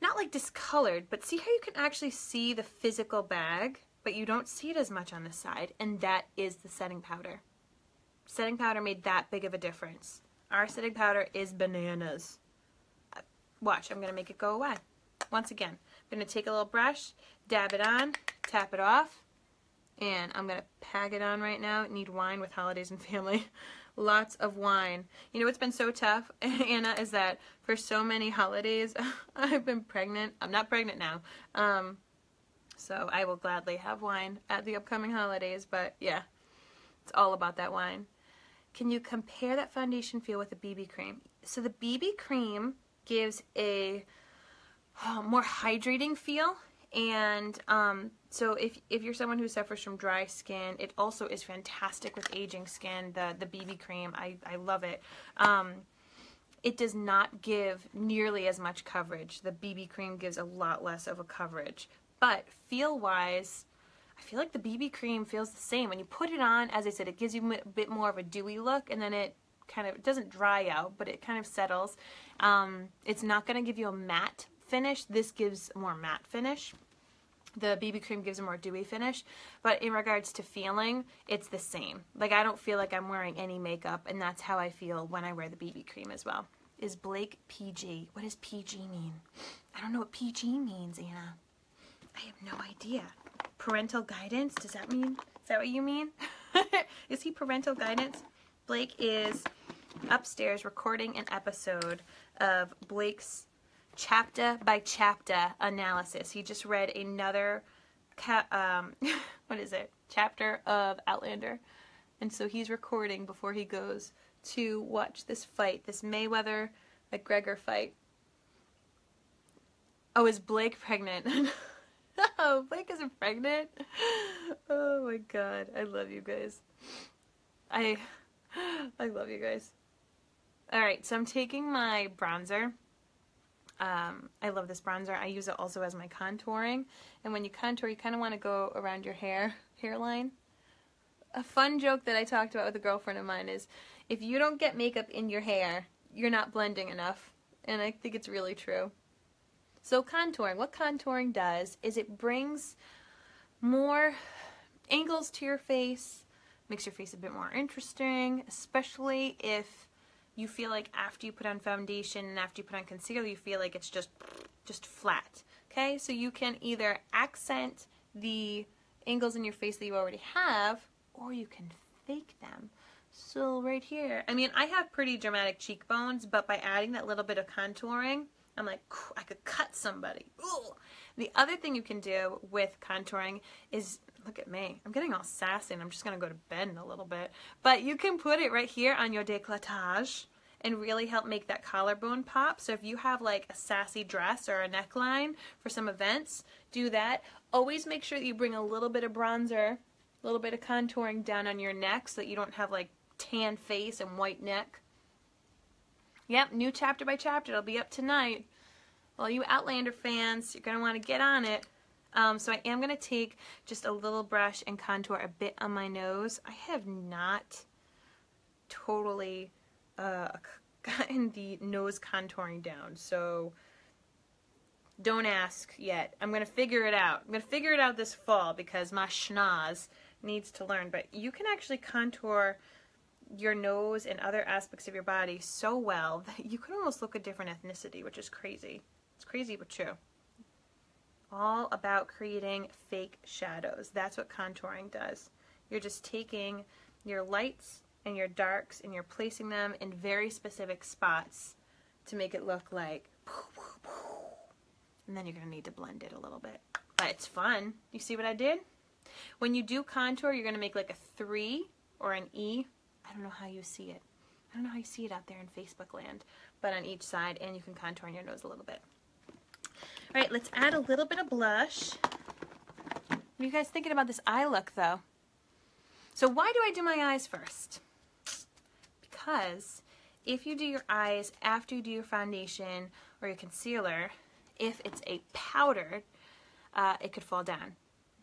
not like discolored, but see how you can actually see the physical bag, but you don't see it as much on the side, and that is the setting powder. Setting powder made that big of a difference. Our setting powder is bananas. Watch, I'm going to make it go away. Once again, I'm going to take a little brush, dab it on, tap it off, and I'm going to pack it on right now. Need wine with holidays and family. Lots of wine. You know what's been so tough, Anna, is that for so many holidays, I've been pregnant. I'm not pregnant now. So I will gladly have wine at the upcoming holidays, but yeah, it's all about that wine. Can you compare that foundation feel with the BB cream? So the BB cream gives a more hydrating feel, and so if you're someone who suffers from dry skin, it also is fantastic with aging skin, the BB cream. I love it. It does not give nearly as much coverage. The BB cream gives a lot less of a coverage. But feel-wise, I feel like the BB cream feels the same. When you put it on, as I said, it gives you a bit more of a dewy look, and then it kind of, it doesn't dry out, but it kind of settles. It's not going to give you a matte finish. This gives a more matte finish. The BB cream gives a more dewy finish. But in regards to feeling, it's the same. Like, I don't feel like I'm wearing any makeup, and that's how I feel when I wear the BB cream as well. Is Blake PG? What does PG mean? I don't know what PG means, Anna. I have no idea. Parental guidance? Does that mean? Is that what you mean? Is he parental guidance? Blake is upstairs recording an episode of Blake's chapter by chapter analysis. He just read another what is it? Chapter of Outlander. And so he's recording before he goes to watch this fight, this Mayweather-McGregor fight. Oh, is Blake pregnant? No, Blake isn't pregnant. Oh my god, I love you guys. I love you guys. Alright, so I'm taking my bronzer. I love this bronzer. I use it also as my contouring. And when you contour, you kind of want to go around your hairline. A fun joke that I talked about with a girlfriend of mine is, if you don't get makeup in your hair, you're not blending enough. And I think it's really true. So contouring, what contouring does is it brings more angles to your face, makes your face a bit more interesting, especially if you feel like after you put on foundation and after you put on concealer, you feel like it's just flat. Okay, so you can either accent the angles in your face that you already have, or you can fake them. So right here, I mean, I have pretty dramatic cheekbones, but by adding that little bit of contouring, I'm like, I could cut somebody. Ooh. The other thing you can do with contouring is, look at me, I'm getting all sassy and I'm just going to go to bed in a little bit. But you can put it right here on your décolletage, and really help make that collarbone pop. So if you have like a sassy dress or a neckline for some events, do that. Always make sure that you bring a little bit of bronzer, a little bit of contouring down on your neck so that you don't have like tan face and white neck. Yep, new chapter by chapter. It'll be up tonight. All you Outlander fans, you're going to want to get on it. So I am going to take just a little brush and contour a bit on my nose. I have not totally gotten the nose contouring down, so don't ask yet. I'm going to figure it out. I'm going to figure it out this fall because my schnoz needs to learn. But you can actually contour your nose and other aspects of your body so well that you can almost look a different ethnicity, which is crazy. It's crazy but true. All about creating fake shadows. That's what contouring does. You're just taking your lights and your darks and you're placing them in very specific spots to make it look like and then you're going to need to blend it a little bit. But it's fun. You see what I did? When you do contour, you're going to make like a 3 or an E. I don't know how you see it. I don't know how you see it out there in Facebook land, but on each side, and you can contour on your nose a little bit. All right, let's add a little bit of blush. What are you guys thinking about this eye look, though? So why do I do my eyes first? Because if you do your eyes after you do your foundation or your concealer, if it's a powder, it could fall down.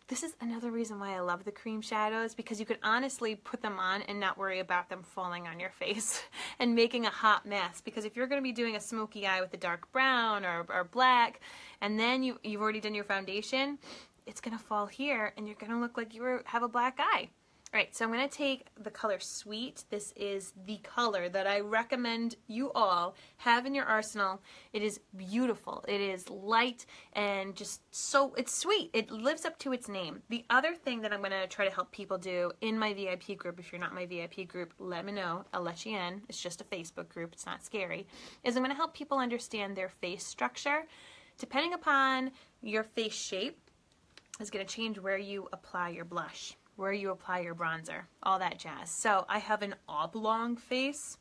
This is another reason why I love the cream shadows, because you could honestly put them on and not worry about them falling on your face and making a hot mess. Because if you're going to be doing a smoky eye with a dark brown or black, and then you've already done your foundation, it's going to fall here and you're going to look like you have a black eye. Alright, so I'm going to take the color Sweet. This is the color that I recommend you all have in your arsenal. It is beautiful. It is light and just so, it's sweet. It lives up to its name. The other thing that I'm going to try to help people do in my VIP group, if you're not my VIP group, let me know. I'll let you in. It's just a Facebook group. It's not scary. Is I'm going to help people understand their face structure. Depending upon your face shape, is going to change where you apply your blush, where you apply your bronzer, all that jazz. So I have an oblong face.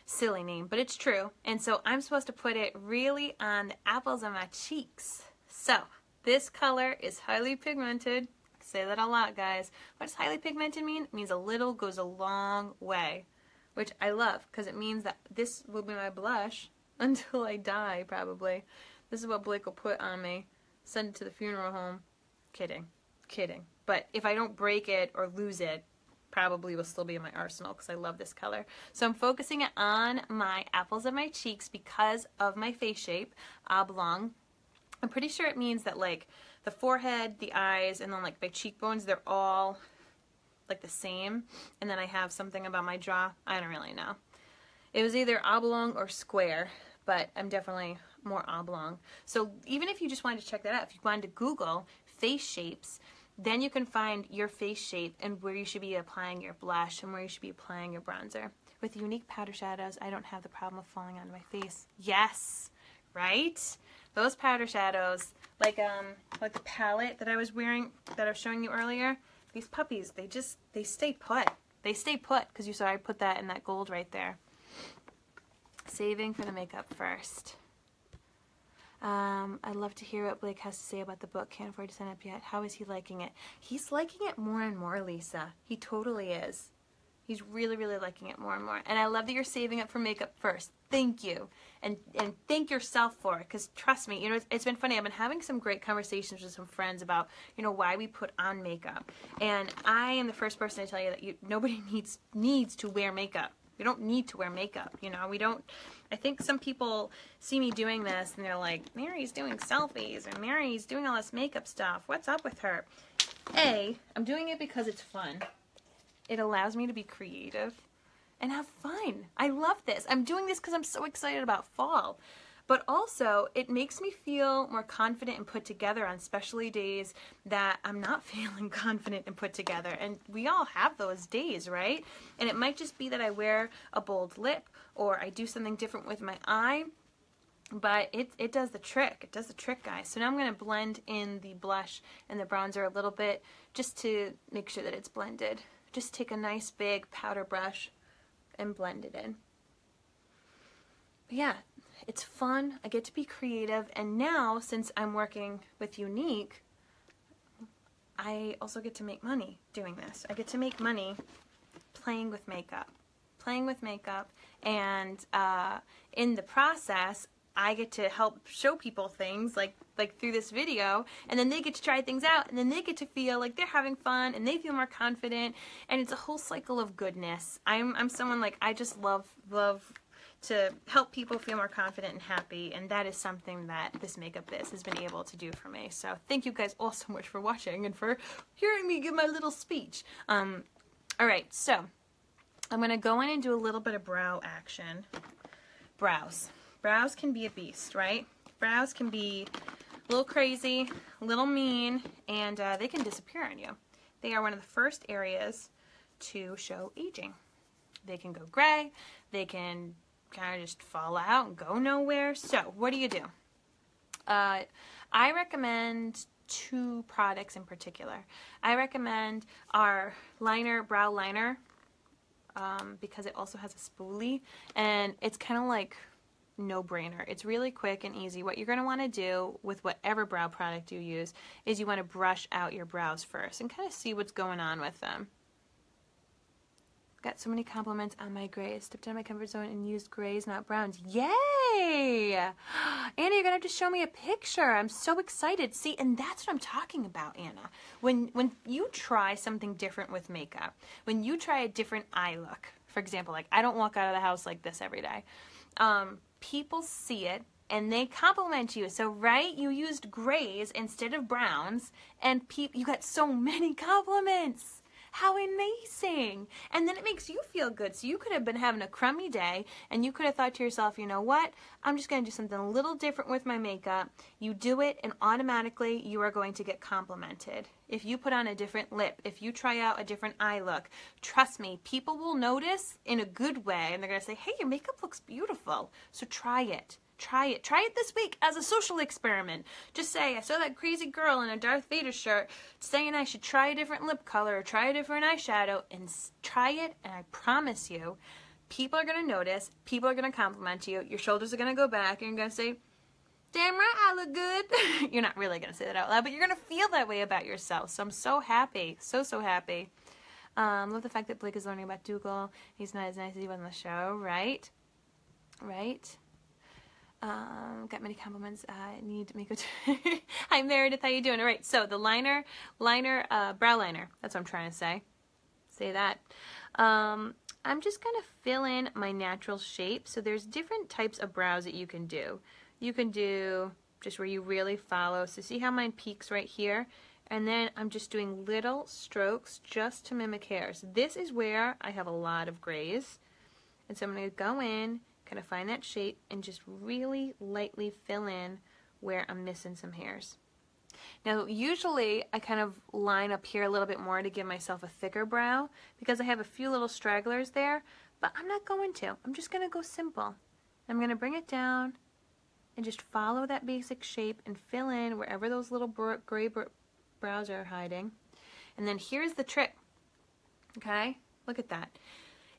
Silly name, but it's true. And so I'm supposed to put it really on the apples of my cheeks. So this color is highly pigmented. I say that a lot, guys. What does highly pigmented mean? It means a little goes a long way, which I love because it means that this will be my blush until I die, probably. This is what Blake will put on me. Send it to the funeral home. Kidding. Kidding. But if I don't break it or lose it, probably will still be in my arsenal because I love this color. So I'm focusing it on my apples of my cheeks because of my face shape, oblong. I'm pretty sure it means that like the forehead, the eyes, and then like my cheekbones, they're all like the same. And then I have something about my jaw. I don't really know. It was either oblong or square, but I'm definitely more oblong. So even if you just wanted to check that out, if you wanted to Google face shapes, then you can find your face shape and where you should be applying your blush and where you should be applying your bronzer. With unique powder shadows, I don't have the problem of falling onto my face. Yes, right? Those powder shadows, like the palette that I was wearing, that I was showing you earlier, these puppies, they stay put. They stay put because you saw I put that in that gold right there. Saving for the makeup first. I'd love to hear what Blake has to say about the book. Can't afford to sign up yet. How is he liking it? He's liking it more and more, Lisa. He totally is. He's really, really liking it more and more. And I love that you're saving up for makeup first. Thank you. And thank yourself for it. Because trust me, you know, it's been funny. I've been having some great conversations with some friends about, you know, why we put on makeup. And I am the first person to tell you that nobody needs to wear makeup. We don't need to wear makeup, you know, we don't. I think some people see me doing this and they're like, Mary's doing selfies and Mary's doing all this makeup stuff. What's up with her? I'm doing it because it's fun. It allows me to be creative and have fun. I love this. I'm doing this because I'm so excited about fall. But also, it makes me feel more confident and put together on especially days that I'm not feeling confident and put together. And we all have those days, right? And it might just be that I wear a bold lip or I do something different with my eye. But it does the trick. It does the trick, guys. So now I'm going to blend in the blush and the bronzer a little bit just to make sure that it's blended. Just take a nice big powder brush and blend it in. yeah, it's fun. I get to be creative. And now, since I'm working with Younique, I also get to make money doing this. I get to make money playing with makeup. And in the process, I get to help show people things like through this video, and then they get to try things out, and then they get to feel like they're having fun, and they feel more confident, and it's a whole cycle of goodness. I'm someone like, I just love to help people feel more confident and happy, and that is something that this Makeup Biz has been able to do for me. So thank you guys all so much for watching and for hearing me give my little speech. Alright, so I'm going to go in and do a little bit of brow action. Brows. Brows can be a beast, right? Brows can be a little crazy, a little mean, and they can disappear on you. They are one of the first areas to show aging. They can go gray, they can kind of just fall out and go nowhere. So what do? I recommend 2 products in particular. I recommend our liner, brow liner, because it also has a spoolie, and it's kind of like no-brainer. It's really quick and easy. What you're going to want to do with whatever brow product you use is you want to brush out your brows first and kind of see what's going on with them. Got so many compliments on my grays. Stepped out of my comfort zone and used grays, not browns. Yay! Anna, you're going to have to show me a picture. I'm so excited. See, and that's what I'm talking about, Anna. When you try something different with makeup, when you try a different eye look, for example, like I don't walk out of the house like this every day. People see it and they compliment you. So, right, you used grays instead of browns, and you got so many compliments. How amazing! And then it makes you feel good. So you could have been having a crummy day, and you could have thought to yourself, you know what? I'm just going to do something a little different with my makeup. You do it, and automatically you are going to get complimented. If you put on a different lip, if you try out a different eye look, trust me, people will notice in a good way, and they're going to say, hey, your makeup looks beautiful. So try it. Try it. Try it this week as a social experiment. Just say, I saw that crazy girl in a Darth Vader shirt saying I should try a different lip color or try a different eyeshadow, and try it, and I promise you, people are going to notice, people are going to compliment you, your shoulders are going to go back, and you're going to say, damn right, I look good. You're not really going to say that out loud, but you're going to feel that way about yourself. So I'm so happy. So happy. Love the fact that Blake is learning about Dougal. He's not as nice as he was on the show, right? Right? Got many compliments. I need makeup. Hi Meredith, how you doing? All right, so the liner, brow liner. That's what I'm trying to say. Say that. I'm just gonna fill in my natural shape. So there's different types of brows that you can do. You can do just where you really follow. So see how mine peaks right here? And then I'm just doing little strokes just to mimic hairs. This is where I have a lot of grays. And so I'm gonna go in, kind of find that shape, and just really lightly fill in where I'm missing some hairs. Now usually I kind of line up here a little bit more to give myself a thicker brow because I have a few little stragglers there, but I'm not going to. I'm just going to go simple. I'm going to bring it down and just follow that basic shape and fill in wherever those little gray brows are hiding. And then here's the trick. Okay? Look at that.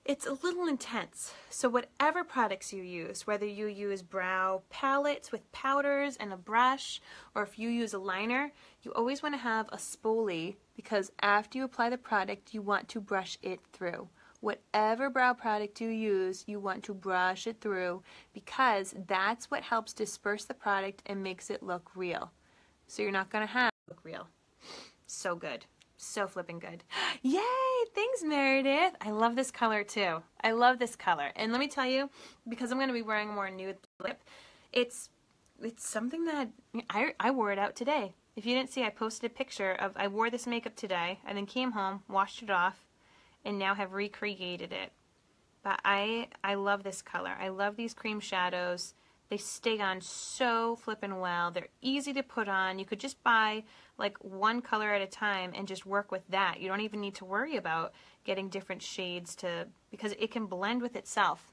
It's a little intense, so whatever products you use, whether you use brow palettes with powders and a brush, or if you use a liner, you always want to have a spoolie because after you apply the product, you want to brush it through. Whatever brow product you use, you want to brush it through because that's what helps disperse the product and makes it look real. So you're not going to have it look real. So good. So flipping good. Yay! Thanks, Meredith. I love this color too. I love this color. And let me tell you, because I'm going to be wearing a more nude lip, it's something that I wore it out today. If you didn't see, I posted a picture of I wore this makeup today. I then came home, washed it off, and now have recreated it. But I love this color. I love these cream shadows. They stay on so flippin' well. They're easy to put on. You could just buy like one color at a time and just work with that. You don't even need to worry about getting different shades because it can blend with itself.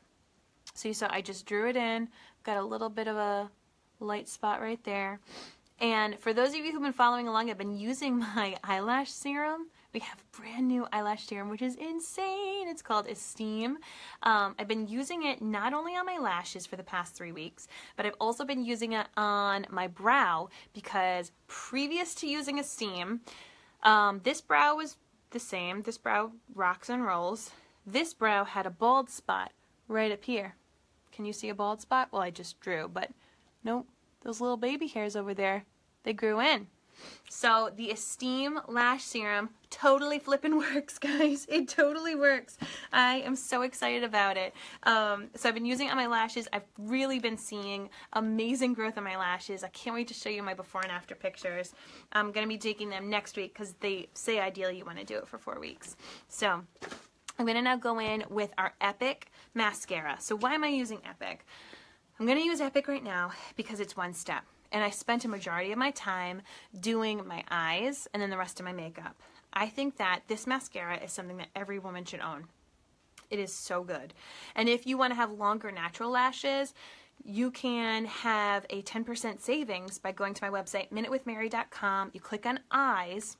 So you saw I just drew it in, got a little bit of a light spot right there. And for those of you who've been following along, I've been using my eyelash serum we have brand new eyelash serum, which is insane. It's called Esteem. I've been using it not only on my lashes for the past 3 weeks, but I've also been using it on my brow because previous to using Esteem, this brow was the same. This brow rocks and rolls. This brow had a bald spot right up here. Can you see a bald spot? Well, I just drew, but nope. Those little baby hairs over there, they grew in. So the Esteem Lash Serum totally flippin' works, guys. It totally works. I am so excited about it. So I've been using it on my lashes. I've really been seeing amazing growth on my lashes. I can't wait to show you my before and after pictures. I'm going to be taking them next week because they say ideally you want to do it for 4 weeks. So I'm going to now go in with our Epic Mascara. So why am I using Epic? I'm going to use Epic right now because it's one step. And I spent a majority of my time doing my eyes and then the rest of my makeup. I think that this mascara is something that every woman should own. It is so good. And if you want to have longer natural lashes, you can have a 10% savings by going to my website, minutewithmary.com. You click on eyes,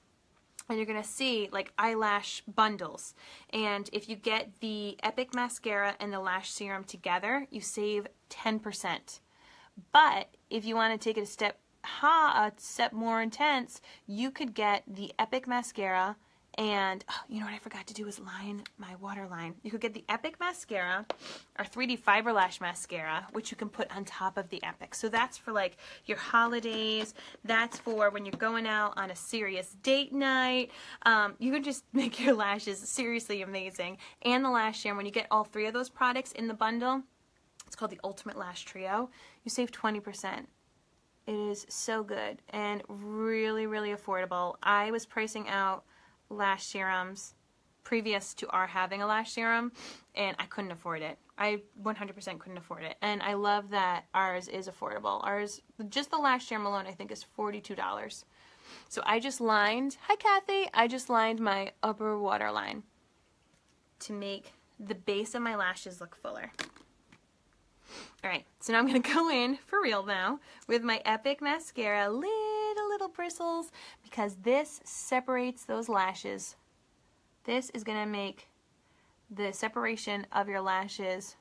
and you're going to see like eyelash bundles. And if you get the Epic Mascara and the Lash Serum together, you save 10%. But if you want to take it a step more intense, you could get the Epic Mascara and, oh, you know what I forgot to do is line my waterline. You could get the Epic Mascara, our 3D Fiber Lash Mascara, which you can put on top of the Epic. So that's for like your holidays. That's for when you're going out on a serious date night. You can just make your lashes seriously amazing. And the Lash Serum, when you get all 3 of those products in the bundle, it's called the Ultimate Lash Trio, you save 20%. It is so good and really, really affordable. I was pricing out lash serums previous to our having a lash serum, and I couldn't afford it. I 100% couldn't afford it. And I love that ours is affordable. Ours, just the lash serum alone, I think is $42. So I just lined, hi Kathy, I just lined my upper waterline to make the base of my lashes look fuller. Alright, so now I'm going to go in, for real now, with my Epic Mascara, little bristles, because this separates those lashes. This is going to make the separation of your lashes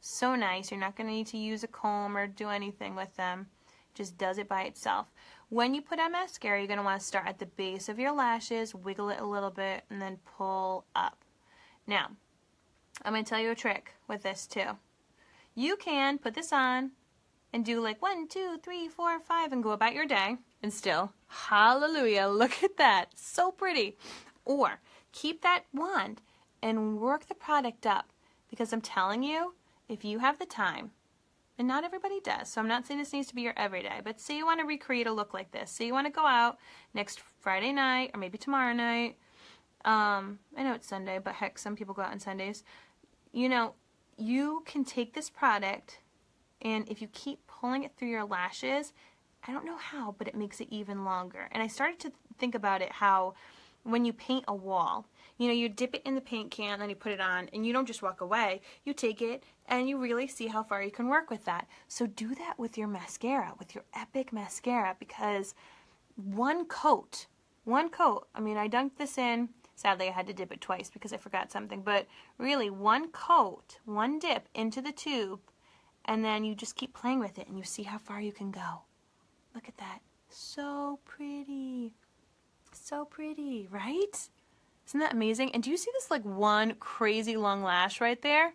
so nice. You're not going to need to use a comb or do anything with them. It just does it by itself. When you put on mascara, you're going to want to start at the base of your lashes, wiggle it a little bit, and then pull up. Now, I'm going to tell you a trick with this too. You can put this on and do like 1, 2, 3, 4, 5 and go about your day and still, hallelujah, look at that, so pretty. Or keep that wand and work the product up, because I'm telling you, if you have the time, and not everybody does, so I'm not saying this needs to be your everyday, but say you want to recreate a look like this. Say you want to go out next Friday night or maybe tomorrow night. I know it's Sunday, but heck, some people go out on Sundays. You know, you can take this product, and if you keep pulling it through your lashes, I don't know how, but it makes it even longer. And I started to think about it how when you paint a wall, you know, you dip it in the paint can, then you put it on, and you don't just walk away. You take it, and you really see how far you can work with that. So do that with your mascara, with your Epic Mascara, because one coat, I mean, I dunked this in. Sadly, I had to dip it twice because I forgot something. But really, one coat, one dip into the tube, and then you just keep playing with it, and you see how far you can go. Look at that. So pretty. So pretty, right? Isn't that amazing? And do you see this like one crazy long lash right there?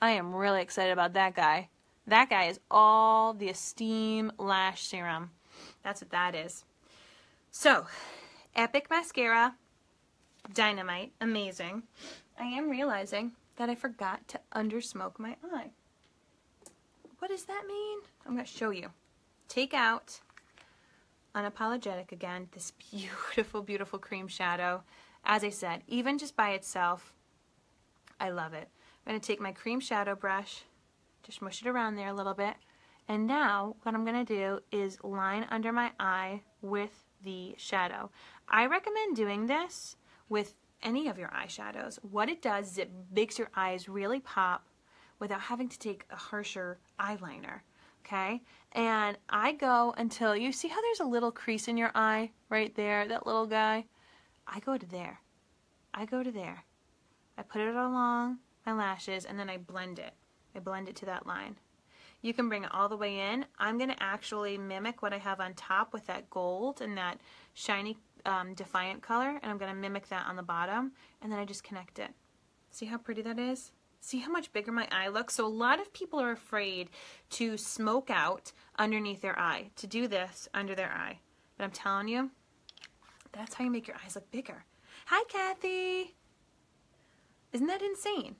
I am really excited about that guy. That guy is all the Esteem Lash Serum. That's what that is. So, Epic Mascara. Dynamite, amazing. I am realizing that I forgot to undersmoke my eye. What does that mean? I'm going to show you. Take out Unapologetic again, this beautiful, beautiful cream shadow. As I said, even just by itself, I love it. I'm going to take my cream shadow brush, just mush it around there a little bit, and now what I'm going to do is line under my eye with the shadow. I recommend doing this with any of your eyeshadows. What it does is it makes your eyes really pop without having to take a harsher eyeliner, okay? And I go until, you see how there's a little crease in your eye right there, that little guy? I go to there. I go to there. I put it along my lashes and then I blend it. I blend it to that line. You can bring it all the way in. I'm going to actually mimic what I have on top with that gold and that shiny Defiant color, and I'm going to mimic that on the bottom, and then I just connect it. See how pretty that is? See how much bigger my eye looks? So a lot of people are afraid to smoke out underneath their eye, to do this under their eye. But I'm telling you, that's how you make your eyes look bigger. Hi, Kathy! Isn't that insane?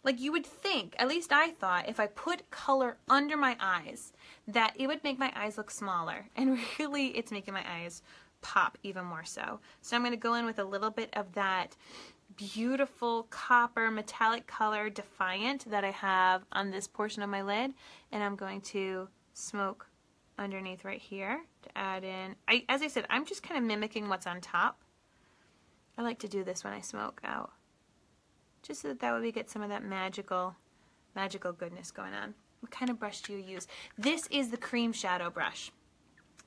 Like, you would think, at least I thought, if I put color under my eyes, that it would make my eyes look smaller. And really, it's making my eyes pop even more so. So I'm going to go in with a little bit of that beautiful copper metallic color Defiant that I have on this portion of my lid, and I'm going to smoke underneath right here to add in. As I said, I'm just kind of mimicking what's on top. I like to do this when I smoke out, just so that way we get some of that magical goodness going on. What kind of brush do you use? This is the cream shadow brush.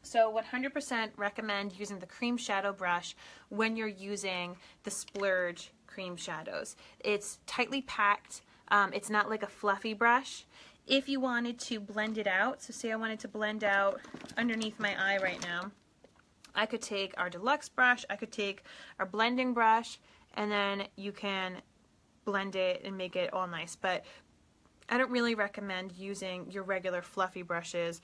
So 100% recommend using the cream shadow brush when you're using the Splurge cream shadows. It's tightly packed. It's not like a fluffy brush. If you wanted to blend it out, so say I wanted to blend out underneath my eye right now, I could take our deluxe brush, I could take our blending brush, and then you can blend it and make it all nice. But I don't really recommend using your regular fluffy brushes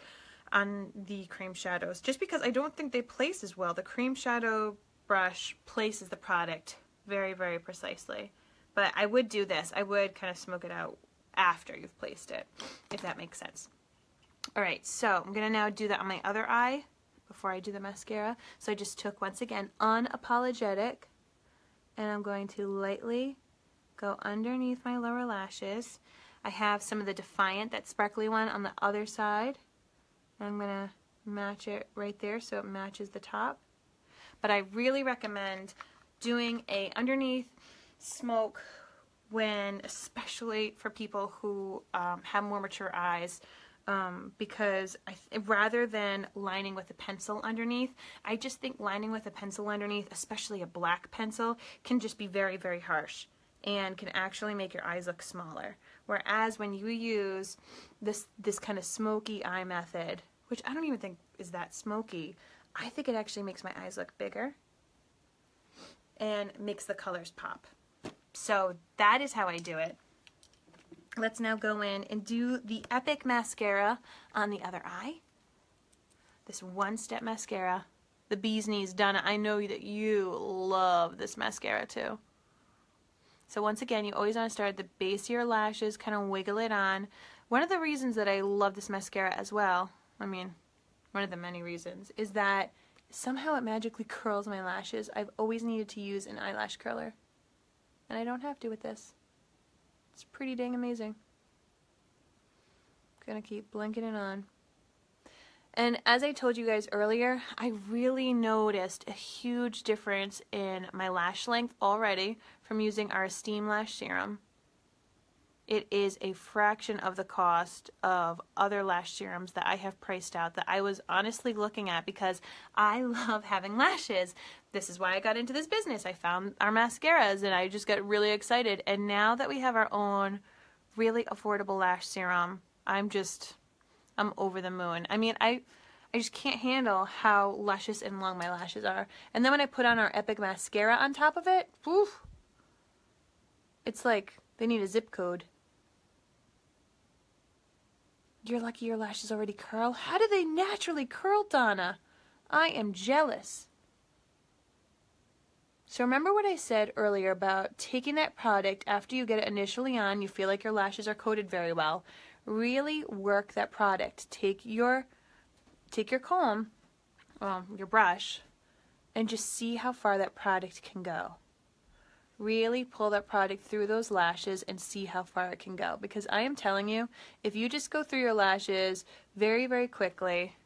on the cream shadows, just because I don't think they place as well. The cream shadow brush places the product very, very precisely. But I would do this. I would kind of smoke it out after you've placed it, if that makes sense. Alright, so I'm going to now do that on my other eye before I do the mascara. So I just took, once again, Unapologetic, and I'm going to lightly go underneath my lower lashes. I have some of the Defiant, that sparkly one, on the other side. I'm going to match it right there so it matches the top. But I really recommend doing a underneath smoke when, especially for people who have more mature eyes, because rather than lining with a pencil underneath, I just think lining with a pencil underneath, especially a black pencil, can just be very, very harsh and can actually make your eyes look smaller. Whereas when you use this kind of smoky eye method, which I don't even think is that smoky, I think it actually makes my eyes look bigger and makes the colors pop. So that is how I do it. Let's now go in and do the Epic Mascara on the other eye. This one-step mascara, the Bee's Knees. Donna, I know that you love this mascara too. So once again, you always want to start at the base of your lashes, kind of wiggle it on. One of the reasons that I love this mascara as well, I mean, one of the many reasons, is that somehow it magically curls my lashes. I've always needed to use an eyelash curler, and I don't have to with this. It's pretty dang amazing. Gonna keep blinking it on. And as I told you guys earlier, I really noticed a huge difference in my lash length already from using our Esteem Lash Serum. It is a fraction of the cost of other lash serums that I have priced out that I was honestly looking at because I love having lashes. This is why I got into this business. I found our mascaras and I just got really excited. And now that we have our own really affordable lash serum, I'm over the moon. I mean, I just can't handle how luscious and long my lashes are. And then when I put on our Epic Mascara on top of it, woof, it's like they need a zip code. You're lucky your lashes already curl. How do they naturally curl, Donna? I am jealous. So remember what I said earlier about taking that product after you get it initially on, you feel like your lashes are coated very well. Really work that product. Take your comb, your brush, and just see how far that product can go. Really pull that product through those lashes and see how far it can go. Because I am telling you, if you just go through your lashes very, very quickly,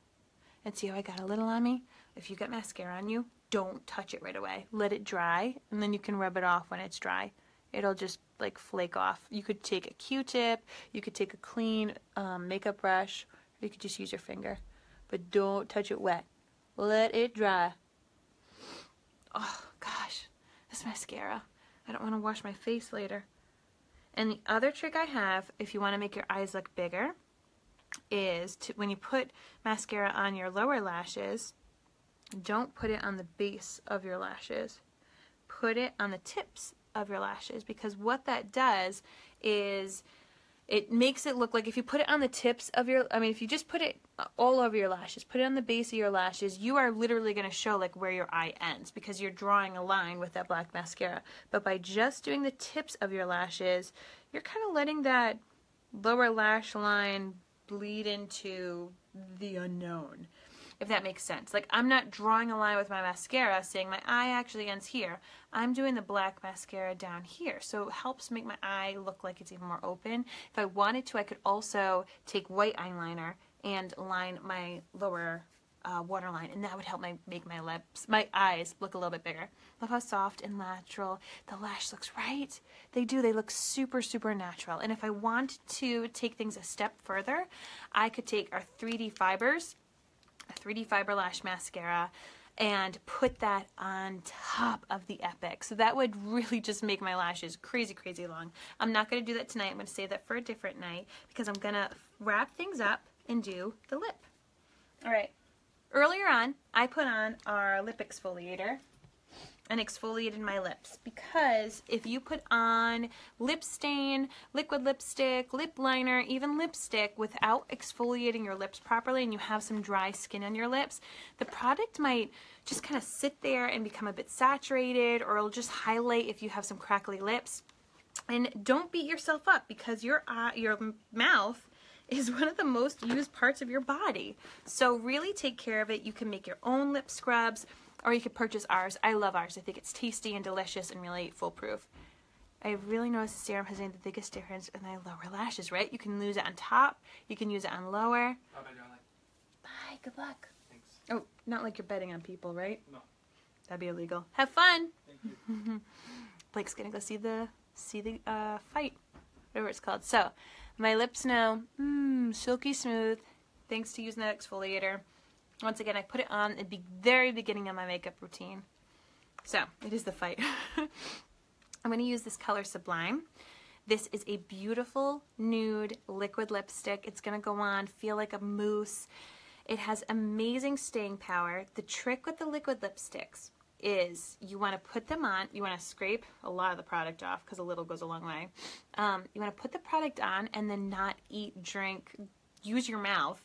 and see how I got a little on me? If you got mascara on you, don't touch it right away. Let it dry, and then you can rub it off when it's dry. It'll just like flake off. You could take a Q-tip, you could take a clean makeup brush, or you could just use your finger. But don't touch it wet. Let it dry. Oh, gosh. this mascara. I don't want to wash my face later. And the other trick I have, if you want to make your eyes look bigger, is to, when you put mascara on your lower lashes, don't put it on the base of your lashes. Put it on the tips of your lashes, because what that does is it makes it look like if you put it on the tips of your, if you just put it all over your lashes, put it on the base of your lashes, you are literally going to show like where your eye ends because you're drawing a line with that black mascara. But by just doing the tips of your lashes, you're kind of letting that lower lash line bleed into the unknown, if that makes sense. Like, I'm not drawing a line with my mascara saying my eye actually ends here. I'm doing the black mascara down here. So it helps make my eye look like it's even more open. If I wanted to, I could also take white eyeliner and line my lower waterline, and that would help make my eyes look a little bit bigger. Love how soft and natural the lash looks, right? They do. They look super, super natural. And if I want to take things a step further, I could take our 3D Fibers, a 3D Fiber Lash Mascara, and put that on top of the Epic. So that would really just make my lashes crazy, crazy long. I'm not going to do that tonight. I'm going to save that for a different night because I'm going to wrap things up and do the lip. All right. Earlier on, I put on our lip exfoliator and exfoliated my lips, because if you put on lip stain, liquid lipstick, lip liner, even lipstick without exfoliating your lips properly, and you have some dry skin on your lips, the product might just kind of sit there and become a bit saturated, or it'll just highlight if you have some crackly lips. And don't beat yourself up, because your mouth is one of the most used parts of your body. So really take care of it. You can make your own lip scrubs, or you could purchase ours. I love ours. I think it's tasty and delicious and really foolproof. I really noticed the serum has made the biggest difference in my lower lashes, right? You can use it on top. You can use it on lower. How about your eye? Bye. Good luck. Thanks. Oh, not like you're betting on people, right? No. That'd be illegal. Have fun. Thank you. Blake's gonna go see the fight, whatever it's called. So, my lips now, silky smooth, thanks to using that exfoliator. Once again, I put it on at the very beginning of my makeup routine. So, it is the fight. I'm going to use this color Sublime. This is a beautiful nude liquid lipstick. It's going to go on, feel like a mousse. It has amazing staying power. The trick with the liquid lipsticks is you want to put them on, you want to scrape a lot of the product off because a little goes a long way. You want to put the product on and then not eat, drink, use your mouth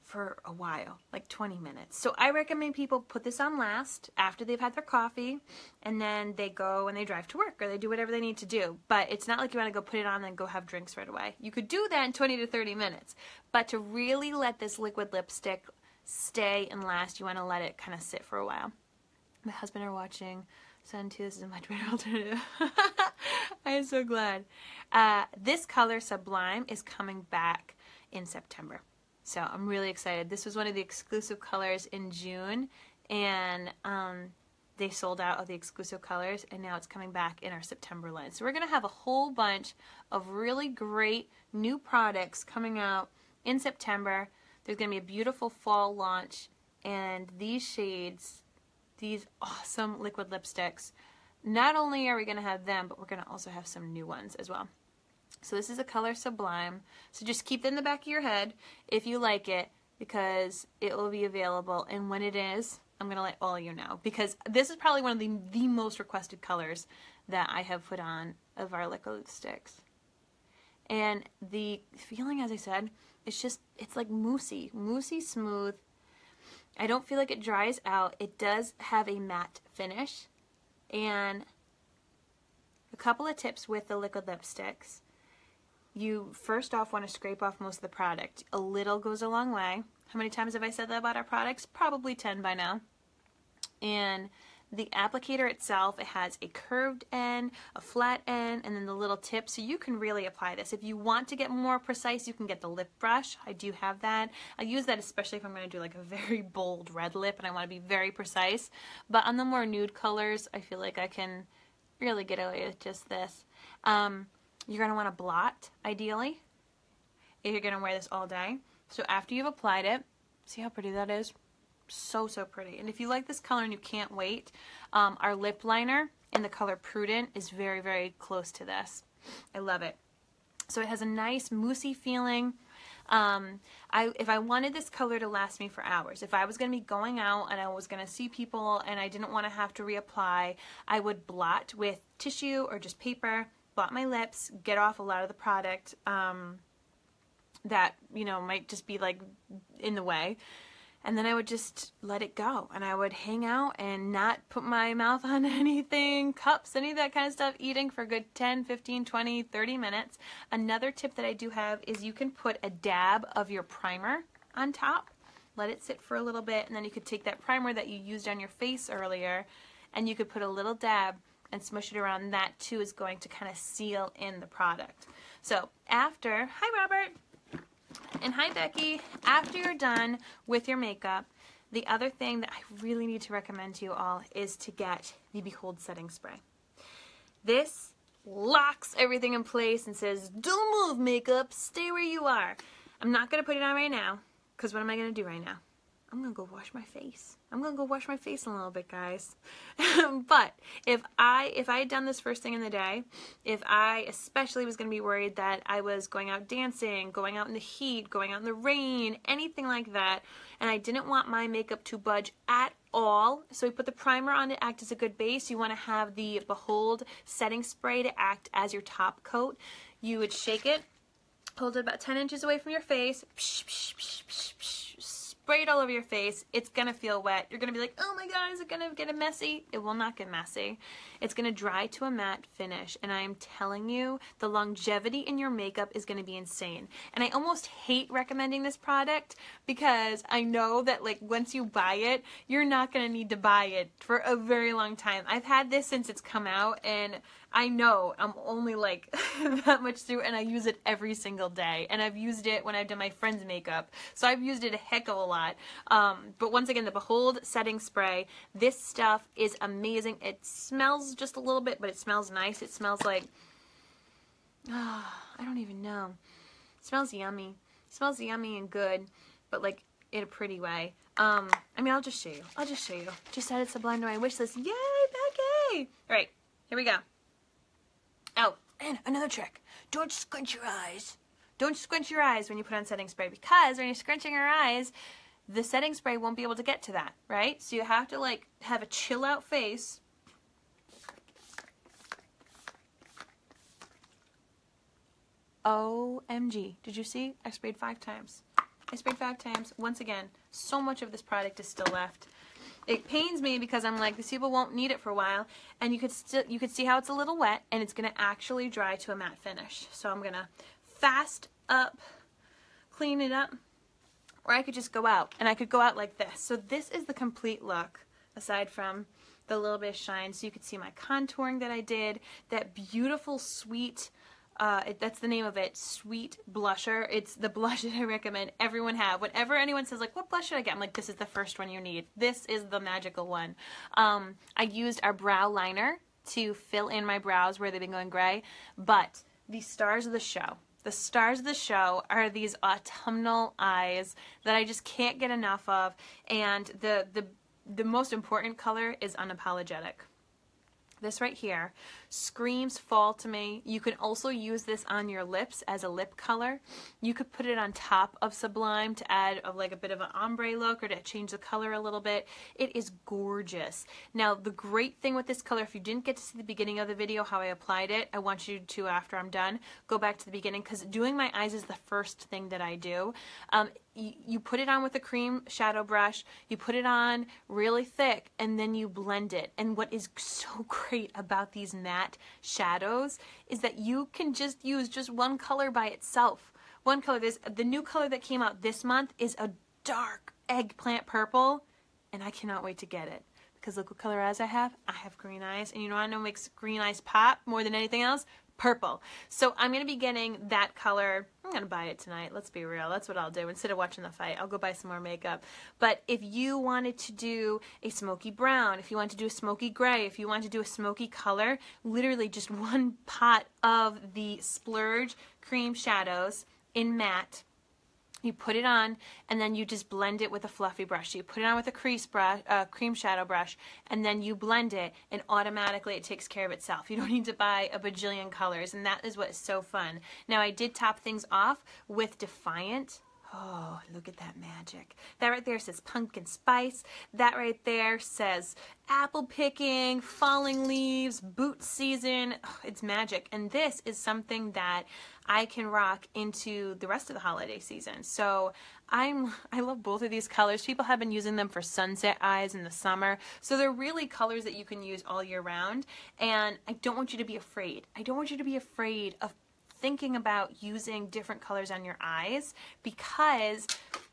for a while, like 20 minutes. So I recommend people put this on last after they've had their coffee, and then they go and they drive to work or they do whatever they need to do. But it's not like you want to go put it on and then go have drinks right away. You could do that in 20 to 30 minutes. But to really let this liquid lipstick stay and last, you want to let it kind of sit for a while. My husband are watching, son too. This is a much better alternative. I am so glad. This color Sublime is coming back in September. So I'm really excited. This was one of the exclusive colors in June, and they sold out of the exclusive colors, and now it's coming back in our September line. So we're going to have a whole bunch of really great new products coming out in September. There's going to be a beautiful fall launch, and these shades, these awesome liquid lipsticks, not only are we going to have them, but we're going to also have some new ones as well. So this is a color Sublime. So just keep it in the back of your head if you like it, because it will be available. And when it is, I'm going to let all of you know, because this is probably one of the most requested colors that I have put on of our liquid lipsticks. And the feeling, as I said, it's like moussey smooth. I don't feel like it dries out. It does have a matte finish. And a couple of tips with the liquid lipsticks. You first off want to scrape off most of the product. A little goes a long way. How many times have I said that about our products? Probably 10 by now. And the applicator itself, it has a curved end, a flat end, and then the little tip, so you can really apply this. If you want to get more precise, you can get the lip brush. I do have that. I use that especially if I'm going to do like a very bold red lip and I want to be very precise. But on the more nude colors, I feel like I can really get away with just this. You're going to want to blot, ideally, if you're going to wear this all day. So after you've applied it, see how pretty that is? So, so pretty. And if you like this color and you can't wait, our lip liner in the color Prudent is very, very close to this. I love it. So it has a nice moussey feeling. If I wanted this color to last me for hours, if I was going to be going out and I was going to see people and I didn't want to have to reapply, I would blot with tissue or just paper, blot my lips, get off a lot of the product that, you know, might just be like in the way. And then I would just let it go, and I would hang out and not put my mouth on anything, cups, any of that kind of stuff, eating for a good 10, 15, 20, 30 minutes. Another tip that I do have is you can put a dab of your primer on top, let it sit for a little bit, and then you could take that primer that you used on your face earlier, and you could put a little dab and smush it around. That too is going to kind of seal in the product. So after, hi Robert! And hi Becky, after you're done with your makeup, the other thing that I really need to recommend to you all is to get the Behold Setting Spray. This locks everything in place and says, don't move makeup, stay where you are. I'm not going to put it on right now, because what am I going to do right now? I'm going to go wash my face. I'm going to go wash my face in a little bit, guys. But if I had done this first thing in the day, if I especially was going to be worried that I was going out dancing, going out in the heat, going out in the rain, anything like that, and I didn't want my makeup to budge at all, so we put the primer on to act as a good base. You want to have the Behold Setting Spray to act as your top coat. You would shake it, hold it about 10 inches away from your face, psh, psh, psh, psh, psh, spray it all over your face. It's gonna feel wet. You're gonna be like, oh my god, is it gonna get messy? It will not get messy. It's gonna dry to a matte finish, and I am telling you, the longevity in your makeup is gonna be insane. And I almost hate recommending this product because I know that like once you buy it, you're not gonna need to buy it for a very long time. I've had this since it's come out, and I know I'm only like that much through, and I use it every single day. And I've used it when I've done my friend's makeup. So I've used it a heck of a lot. But once again, the Behold Setting Spray, this stuff is amazing. It smells just a little bit, but it smells nice. It smells like, I don't even know. It smells yummy. It smells yummy and good, but like in a pretty way. I mean, I'll just show you. I'll just show you. Just added Sublime to my wish list. Yay, Becky! All right, here we go. Oh, and another trick. Don't squint your eyes. Don't squint your eyes when you put on setting spray, because when you're squinting your eyes, the setting spray won't be able to get to that, right? So you have to like have a chill out face. OMG. Did you see? I sprayed 5 times. I sprayed 5 times. Once again, so much of this product is still left. It pains me because I'm like, these people won't need it for a while, and you could see how it's a little wet, and it's gonna actually dry to a matte finish. So I'm gonna fast up, clean it up, or I could just go out, and I could go out like this. So this is the complete look, aside from the little bit of shine. So you could see my contouring that I did, that beautiful sweet, that's the name of it, Sweet Blusher. It's the blush that I recommend everyone have. Whenever anyone says like, what blush should I get? I'm like, this is the first one you need. This is the magical one. I used our brow liner to fill in my brows where they've been going gray, but the stars of the show. The stars of the show are these autumnal eyes that I just can't get enough of, and the most important color is Unapologetic. This right here screams fall to me. You can also use this on your lips as a lip color. You could put it on top of Sublime to add like a bit of an ombre look or to change the color a little bit. It is gorgeous. Now the great thing with this color, if you didn't get to see the beginning of the video how I applied it, I want you to, after I'm done, go back to the beginning, because doing my eyes is the first thing that I do. You put it on with a cream shadow brush, you put it on really thick, and then you blend it. And what is so great about these matte shadows is that you can just use just one color by itself. One color. The new color that came out this month is a dark eggplant purple, and I cannot wait to get it. Because look what color eyes I have. I have green eyes, and you know what I know makes green eyes pop more than anything else? Purple. So I'm going to be getting that color. I'm going to buy it tonight. Let's be real. That's what I'll do. Instead of watching the fight, I'll go buy some more makeup. But if you wanted to do a smoky brown, if you want to do a smoky gray, if you want to do a smoky color, literally just one pot of the Splurge cream shadows in matte. You put it on, and then you just blend it with a fluffy brush. So you put it on with a cream shadow brush, and then you blend it, and automatically it takes care of itself. You don't need to buy a bajillion colors, and that is what is so fun. Now, I did top things off with Defiant. Oh, look at that magic. That right there says pumpkin spice. That right there says apple picking, falling leaves, boot season. Oh, it's magic. And this is something that I can rock into the rest of the holiday season. So I love both of these colors. People have been using them for sunset eyes in the summer. So they're really colors that you can use all year round. And I don't want you to be afraid. I don't want you to be afraid of thinking about using different colors on your eyes, because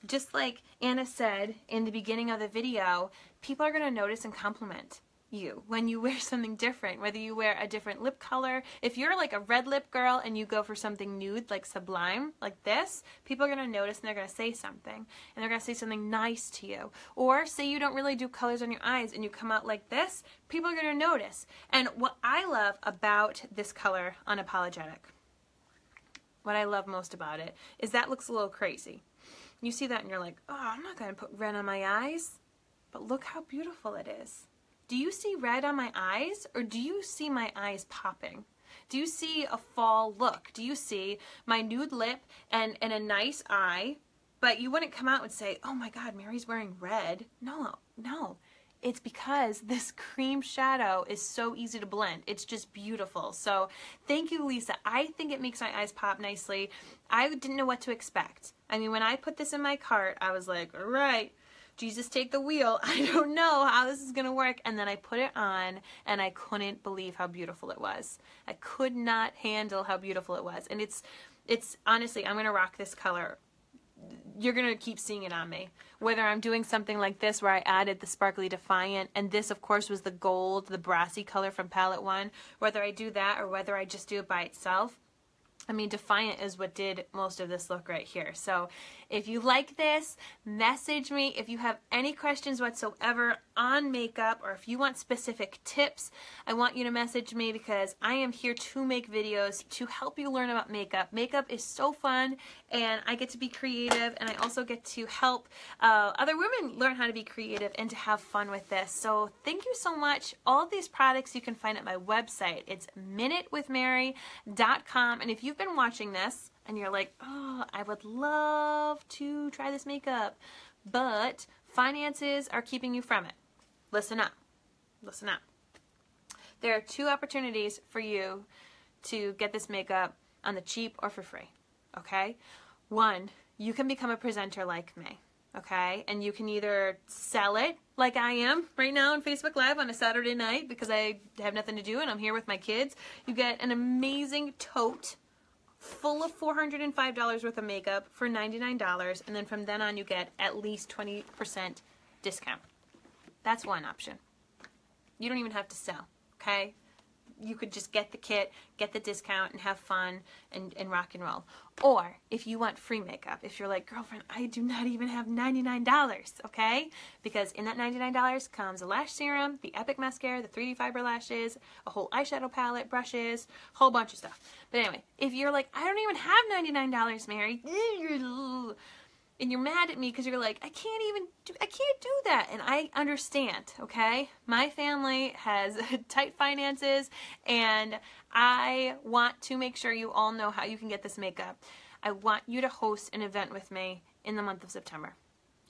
just like Anna said in the beginning of the video, people are going to notice and compliment you when you wear something different, whether you wear a different lip color. If you're like a red lip girl and you go for something nude like Sublime, like this, people are going to notice and they're going to say something, and they're going to say something nice to you. Or say you don't really do colors on your eyes and you come out like this, people are going to notice. And what I love about this color, Unapologetic, what I love most about it is that looks a little crazy. You see that and you're like, oh, I'm not going to put red on my eyes. But look how beautiful it is. Do you see red on my eyes, or do you see my eyes popping? Do you see a fall look? Do you see my nude lip and a nice eye, but you wouldn't come out and say, oh my God, Mary's wearing red? No, no. It's because this cream shadow is so easy to blend. It's just beautiful. So thank you, Lisa. I think it makes my eyes pop nicely. I didn't know what to expect. I mean, when I put this in my cart, I was like, all right, Jesus, take the wheel. I don't know how this is going to work. And then I put it on, and I couldn't believe how beautiful it was. I could not handle how beautiful it was. And it's honestly, I'm going to rock this color. You're going to keep seeing it on me. Whether I'm doing something like this where I added the sparkly Defiant, and this of course was the gold, the brassy color from Palette One, whether I do that or whether I just do it by itself. I mean, Defiant is what did most of this look right here. So if you like this, message me. If you have any questions whatsoever on makeup, or if you want specific tips, I want you to message me, because I am here to make videos to help you learn about makeup. Makeup is so fun, and I get to be creative, and I also get to help other women learn how to be creative and to have fun with this. So thank you so much. All of these products you can find at my website. It's minutewithmary.com, and if you've been watching this and you're like, oh, I would love to try this makeup, but finances are keeping you from it, listen up. Listen up. There are two opportunities for you to get this makeup on the cheap or for free, okay? One, you can become a presenter like me, okay? And you can either sell it like I am right now on Facebook Live on a Saturday night because I have nothing to do and I'm here with my kids. You get an amazing tote full of $405 worth of makeup for $99, and then from then on you get at least 20% discount. That's one option. You don't even have to sell, okay? You could just get the kit, get the discount, and have fun and rock and roll. Or if you want free makeup, if you're like, girlfriend, I do not even have $99, okay? Because in that $99 comes a lash serum, the Epic mascara, the 3D fiber lashes, a whole eyeshadow palette, brushes, a whole bunch of stuff. But anyway, if you're like, I don't even have $99, Mary, and you're mad at me because you're like, I can't do that. And I understand, okay? My family has tight finances, and I want to make sure you all know how you can get this makeup. I want you to host an event with me in the month of September.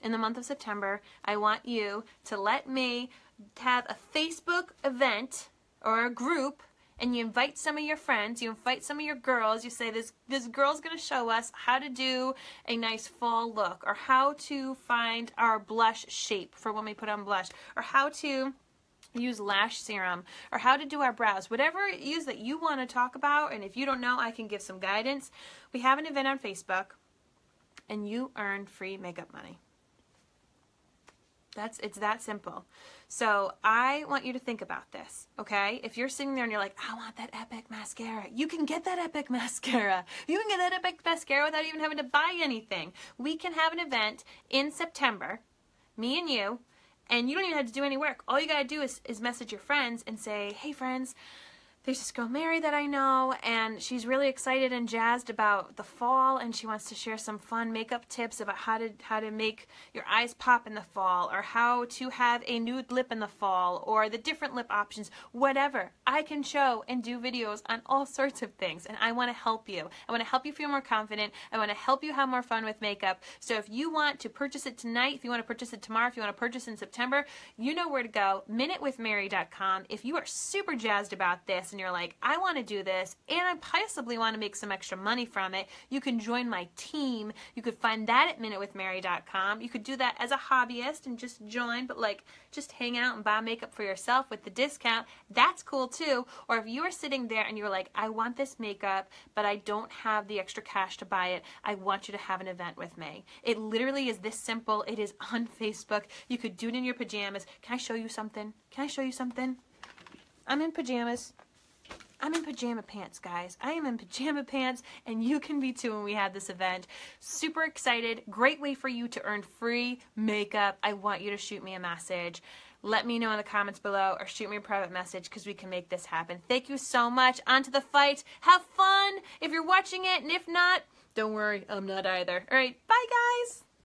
In the month of September, I want you to let me have a Facebook event or a group, and you invite some of your friends, you invite some of your girls, you say this girl's going to show us how to do a nice fall look, or how to find our blush shape for when we put on blush, or how to use lash serum, or how to do our brows. Whatever it is that you want to talk about, and if you don't know, I can give some guidance. We have an event on Facebook, and you earn free makeup money. It's that simple. So I want you to think about this, okay? If you're sitting there and you're like, I want that Epic mascara, you can get that Epic mascara. You can get that Epic mascara without even having to buy anything. We can have an event in September, me and you don't even have to do any work. All you gotta do is message your friends and say, hey friends, there's this girl Mary that I know, and she's really excited and jazzed about the fall, and she wants to share some fun makeup tips about how to make your eyes pop in the fall, or how to have a nude lip in the fall, or the different lip options, whatever. I can show and do videos on all sorts of things, and I want to help you. I want to help you feel more confident. I want to help you have more fun with makeup. So if you want to purchase it tonight, if you want to purchase it tomorrow, if you want to purchase in September, you know where to go, minutewithmary.com. If you are super jazzed about this and you're like, I want to do this and I possibly want to make some extra money from it, you can join my team. You could find that at minutewithmary.com. You could do that as a hobbyist and just join, but like just hang out and buy makeup for yourself with the discount. That's cool too. Or if you are sitting there and you're like, I want this makeup, but I don't have the extra cash to buy it, I want you to have an event with me. It literally is this simple. It is on Facebook. You could do it in your pajamas. Can I show you something? Can I show you something? I'm in pajamas. I'm in pajama pants, guys. I am in pajama pants, and you can be too when we have this event. Super excited. Great way for you to earn free makeup. I want you to shoot me a message. Let me know in the comments below, or shoot me a private message, because we can make this happen. Thank you so much. On to the fight. Have fun if you're watching it, and if not, don't worry, I'm not either. All right, bye, guys.